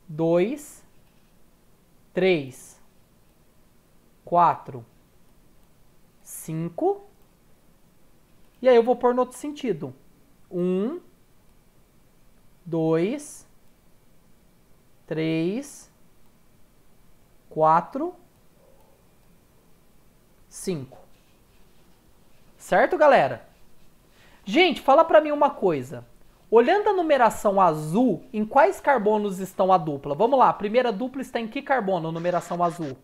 2, 3, 4, 5. E aí eu vou pôr no outro sentido. 1, 2, 3, 4, 5. Certo, galera? Gente, fala pra mim uma coisa. Olhando a numeração azul, em quais carbonos estão a dupla? Vamos lá, a primeira dupla está em que carbono, numeração azul?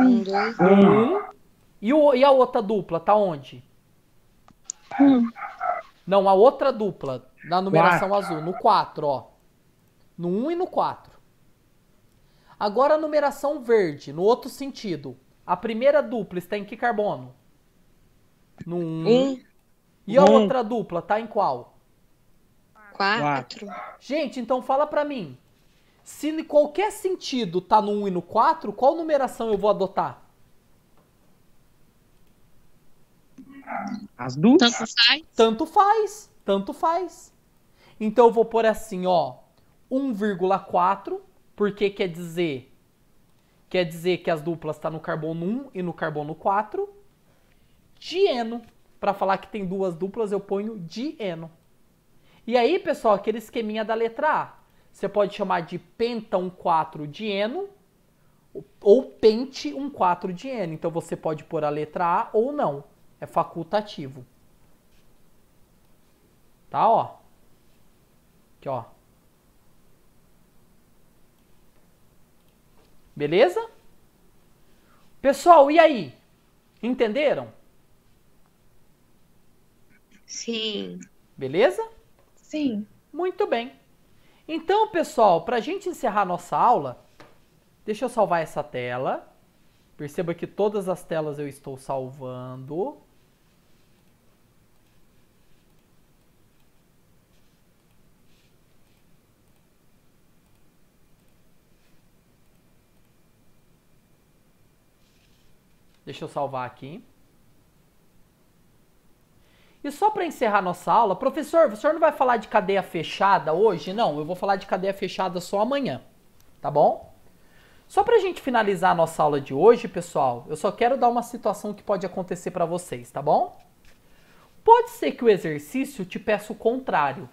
1, 2. 1. E a outra dupla, tá onde? 1. Não, a outra dupla, na numeração azul, no 4, ó. No 1 e no 4. Agora a numeração verde, no outro sentido. A primeira dupla está em que carbono? No 1. E a outra dupla tá em qual? 4. Gente, então fala pra mim. Se em qualquer sentido tá no 1 e no 4, qual numeração eu vou adotar? As duas? Tanto faz. Tanto faz, tanto faz. Então eu vou pôr assim, ó, 1,4, porque quer dizer que as duplas estão no carbono 1 e no carbono 4. Dieno. Para falar que tem duas duplas, eu ponho dieno. E aí, pessoal, aquele esqueminha da letra A. Você pode chamar de penta 1,4 dieno ou pente 1,4 dieno. Então você pode pôr a letra A ou não. É facultativo. Tá, ó. Aqui, ó. Beleza? Pessoal, e aí? Entenderam? Sim. Beleza? Sim. Muito bem. Então, pessoal, para a gente encerrar nossa aula, deixa eu salvar essa tela. Perceba que todas as telas eu estou salvando. Deixa eu salvar aqui. E só para encerrar nossa aula, professor, o senhor não vai falar de cadeia fechada hoje? Não, eu vou falar de cadeia fechada só amanhã, tá bom? Só para a gente finalizar a nossa aula de hoje, pessoal, eu só quero dar uma situação que pode acontecer para vocês, tá bom? Pode ser que o exercício te peça o contrário.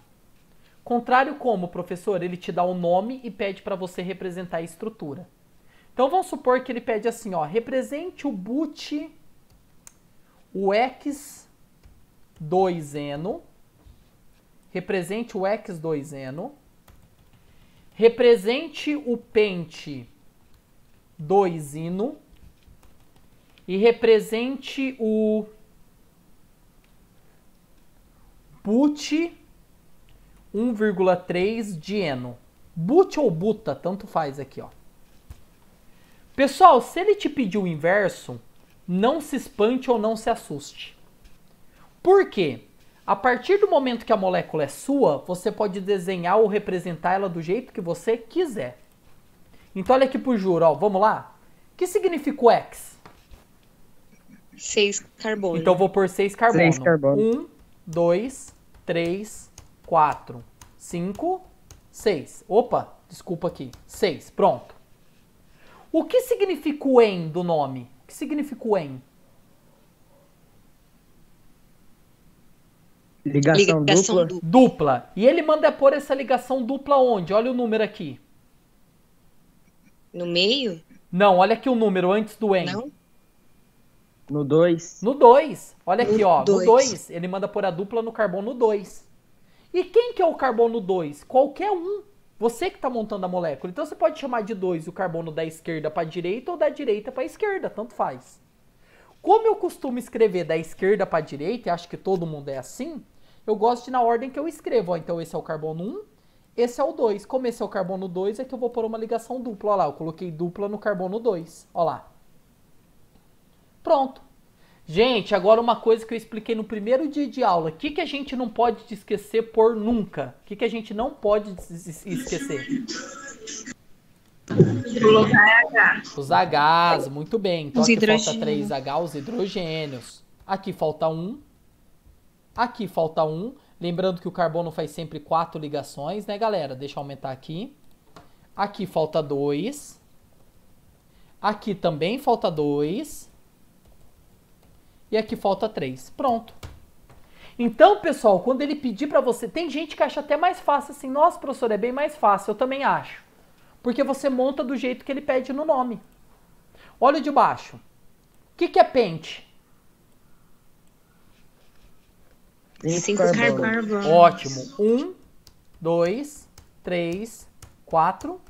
Contrário como, professor? Ele te dá o nome e pede para você representar a estrutura. Então vamos supor que ele pede assim, ó, represente o boot, o X2eno, represente o X2eno, represente o pente 2ino e represente o boot 1,3 dieno. Boot ou buta, tanto faz aqui, ó. Pessoal, se ele te pedir o inverso, não se espante ou não se assuste. Por quê? A partir do momento que a molécula é sua, você pode desenhar ou representar ela do jeito que você quiser. Então olha aqui pro juro, ó, vamos lá? O que significa o X? 6 carbono. Então eu vou pôr 6 carbono. 6 carbono. 1, 2, 3, 4, 5, 6. Opa, desculpa aqui. 6, pronto. O que significa o en do nome? O que significa o en? Ligação dupla. Dupla. E ele manda pôr essa ligação dupla onde? Olha o número aqui. No meio? Não, olha aqui o número antes do en. Não. No 2. No 2. Olha aqui, ó. No dois. 2. Ele manda pôr a dupla no carbono 2. E quem que é o carbono 2? Qualquer um. Você que está montando a molécula. Então você pode chamar de 2 o carbono da esquerda para a direita ou da direita para a esquerda. Tanto faz. Como eu costumo escrever da esquerda para a direita, e acho que todo mundo é assim, eu gosto de ir na ordem que eu escrevo. Ó, então esse é o carbono 1, esse é o 2. Como esse é o carbono 2, é que eu vou pôr uma ligação dupla. Olha lá, eu coloquei dupla no carbono 2. Olha lá. Pronto. Gente, agora uma coisa que eu expliquei no primeiro dia de aula. O que a gente não pode esquecer por nunca? O que a gente não pode esquecer? Os Hs, muito bem. Então Os aqui falta hidrogênios. 3H, os hidrogênios. Aqui falta 1. Aqui falta 1. Lembrando que o carbono faz sempre 4 ligações, né, galera? Deixa eu aumentar aqui. Aqui falta 2. Aqui também falta 2. E aqui falta 3. Pronto. Então, pessoal, quando ele pedir para você... Tem gente que acha até mais fácil assim. Nossa, professor, é bem mais fácil. Eu também acho. Porque você monta do jeito que ele pede no nome. Olha o de baixo. O que é pente? 5 carbono. Ótimo. 1, 2, 3, 4,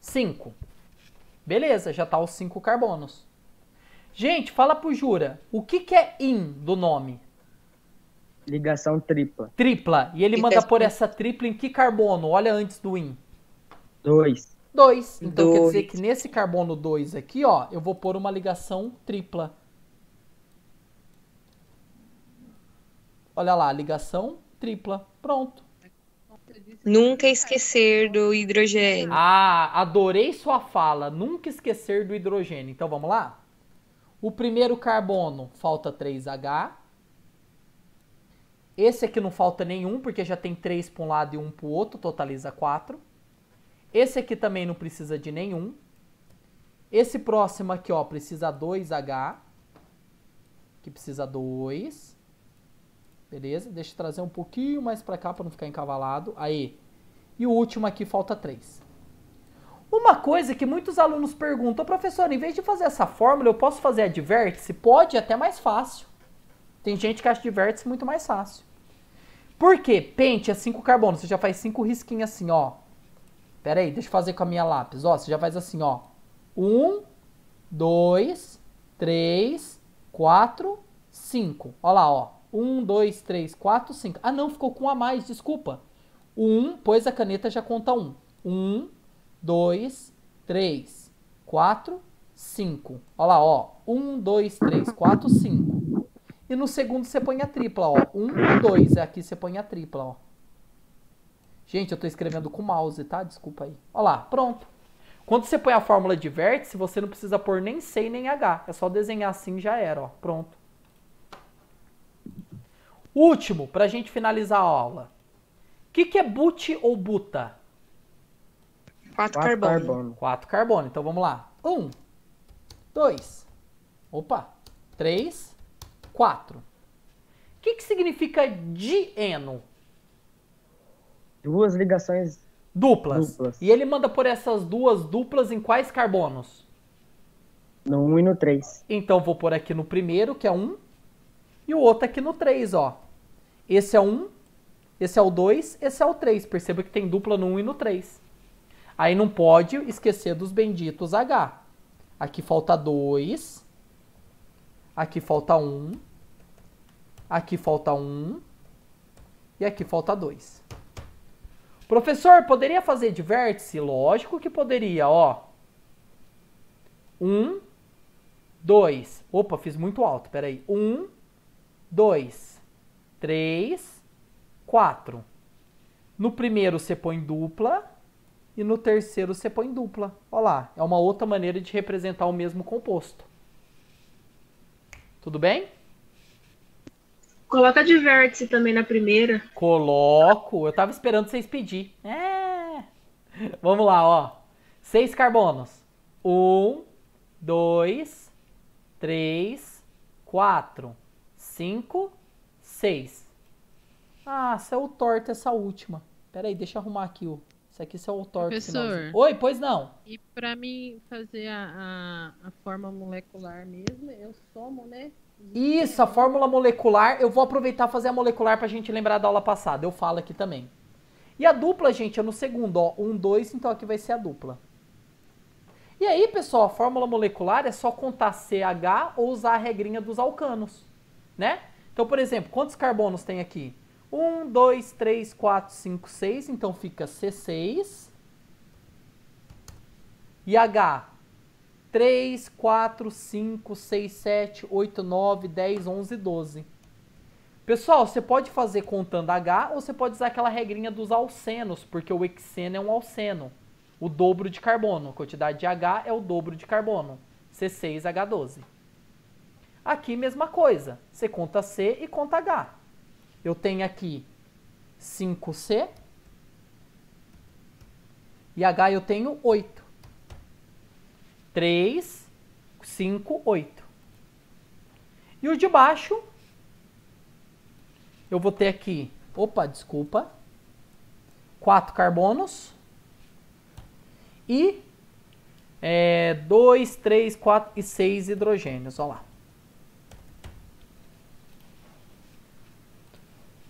5. Beleza, já tá os 5 carbonos. Gente, fala pro Jura. O que é in do nome? Ligação tripla. Tripla. E ele manda pôr essa tripla em que carbono? Olha antes do in. 2. 2. Então quer dizer 2. que nesse carbono 2 aqui, ó, eu vou pôr uma ligação tripla. Olha lá, ligação tripla. Pronto. Nunca esquecer do hidrogênio. Ah, adorei sua fala. Nunca esquecer do hidrogênio. Então vamos lá? O primeiro carbono falta 3H. Esse aqui não falta nenhum, porque já tem 3 para um lado e 1 para o outro, totaliza 4. Esse aqui também não precisa de nenhum. Esse próximo aqui, ó, precisa 2H. Aqui precisa 2. Beleza? Deixa eu trazer um pouquinho mais para cá para não ficar encavalado. Aí. E o último aqui falta 3. Uma coisa que muitos alunos perguntam, professor, em vez de fazer essa fórmula, eu posso fazer a de vértice? Pode, é até mais fácil. Tem gente que acha de vértice muito mais fácil. Por quê? Pente é 5 carbonos. Você já faz 5 risquinhos assim, ó. Pera aí, deixa eu fazer com a minha lápis. Ó, você já faz assim, ó. 1, 2, 3, 4, 5. Ó lá, ó. 1, 2, 3, 4, 5. Ah, não, ficou com um a mais, desculpa. 1, pois a caneta já conta 1. 1, 2, 3, 4, 5. Ó lá, ó. 1, 2, 3, 4, 5. E no segundo você põe a tripla, ó. 1, 2. Aqui você põe a tripla, ó. Gente, eu tô escrevendo com o mouse, tá? Desculpa aí. Ó lá, pronto. Quando você põe a fórmula de vértice, você não precisa pôr nem C nem H. É só desenhar assim e já era, ó. Pronto. Último, pra gente finalizar a aula. O que é but ou buta? 4 carbono. 4 carbono. Então vamos lá. 1, 2, opa, 3, 4. O que significa dieno? Duas ligações Duplas. E ele manda por essas duas duplas em quais carbonos? No 1 e no 3. Então vou pôr aqui no primeiro, que é 1, e o outro aqui no 3, ó. Esse é 1, esse é o 2, esse é o 3. Perceba que tem dupla no 1 e no 3. Aí não pode esquecer dos benditos H. Aqui falta 2. Aqui falta 1. Aqui falta 1. E aqui falta 2. Professor, poderia fazer de vértice? Lógico que poderia, ó. 1, 2. Opa, fiz muito alto, peraí. 1, 2, 3, 4. No primeiro você põe dupla. E no terceiro você põe dupla. Olha lá, é uma outra maneira de representar o mesmo composto. Tudo bem? Coloca de vértice também na primeira. Coloco. Eu tava esperando vocês pedir. Vamos lá, ó. 6 carbonos. 1, 2, 3, 4, 5, 6. Ah, saiu torta essa última. Pera aí, deixa eu arrumar aqui o... Isso aqui é o torto. Professor. Oi, pois não. E para mim fazer a forma molecular mesmo, eu somo, né? Isso, a fórmula molecular. Eu vou aproveitar e fazer a molecular pra gente lembrar da aula passada. Eu falo aqui também. E a dupla, gente, é no segundo, ó. 1, 2, então aqui vai ser a dupla. E aí, pessoal, a fórmula molecular é só contar CH ou usar a regrinha dos alcanos, né? Então, por exemplo, quantos carbonos tem aqui? 1, 2, 3, 4, 5, 6. Então fica C6. E H. 3, 4, 5, 6, 7, 8, 9, 10, 11, 12. Pessoal, você pode fazer contando H ou você pode usar aquela regrinha dos alcenos, porque o hexeno é um alceno. O dobro de carbono. A quantidade de H é o dobro de carbono. C6H12. Aqui, mesma coisa. Você conta C e conta H. Eu tenho aqui 5C. E H eu tenho 8. 3, 5, 8. E o de baixo, eu vou ter aqui, opa, desculpa, 4 carbonos e 2, 3, 4 e 6 hidrogênios, olha lá.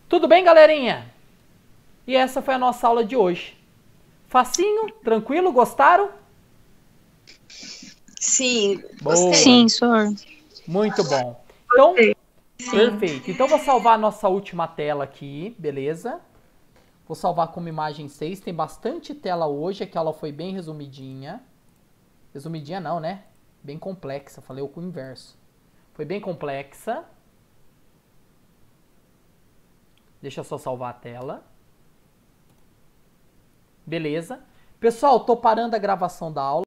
Tudo bem, galerinha? E essa foi a nossa aula de hoje. Facinho? Tranquilo? Gostaram? Sim, gostei. Sim, senhor. Muito bom. Então, perfeito. Então, vou salvar a nossa última tela aqui, beleza? Vou salvar como imagem 6. Tem bastante tela hoje, aqui a aula foi bem resumidinha. Resumidinha não, né? Bem complexa, falei o inverso. Foi bem complexa. Deixa eu só salvar a tela. Beleza. Pessoal, tô parando a gravação da aula.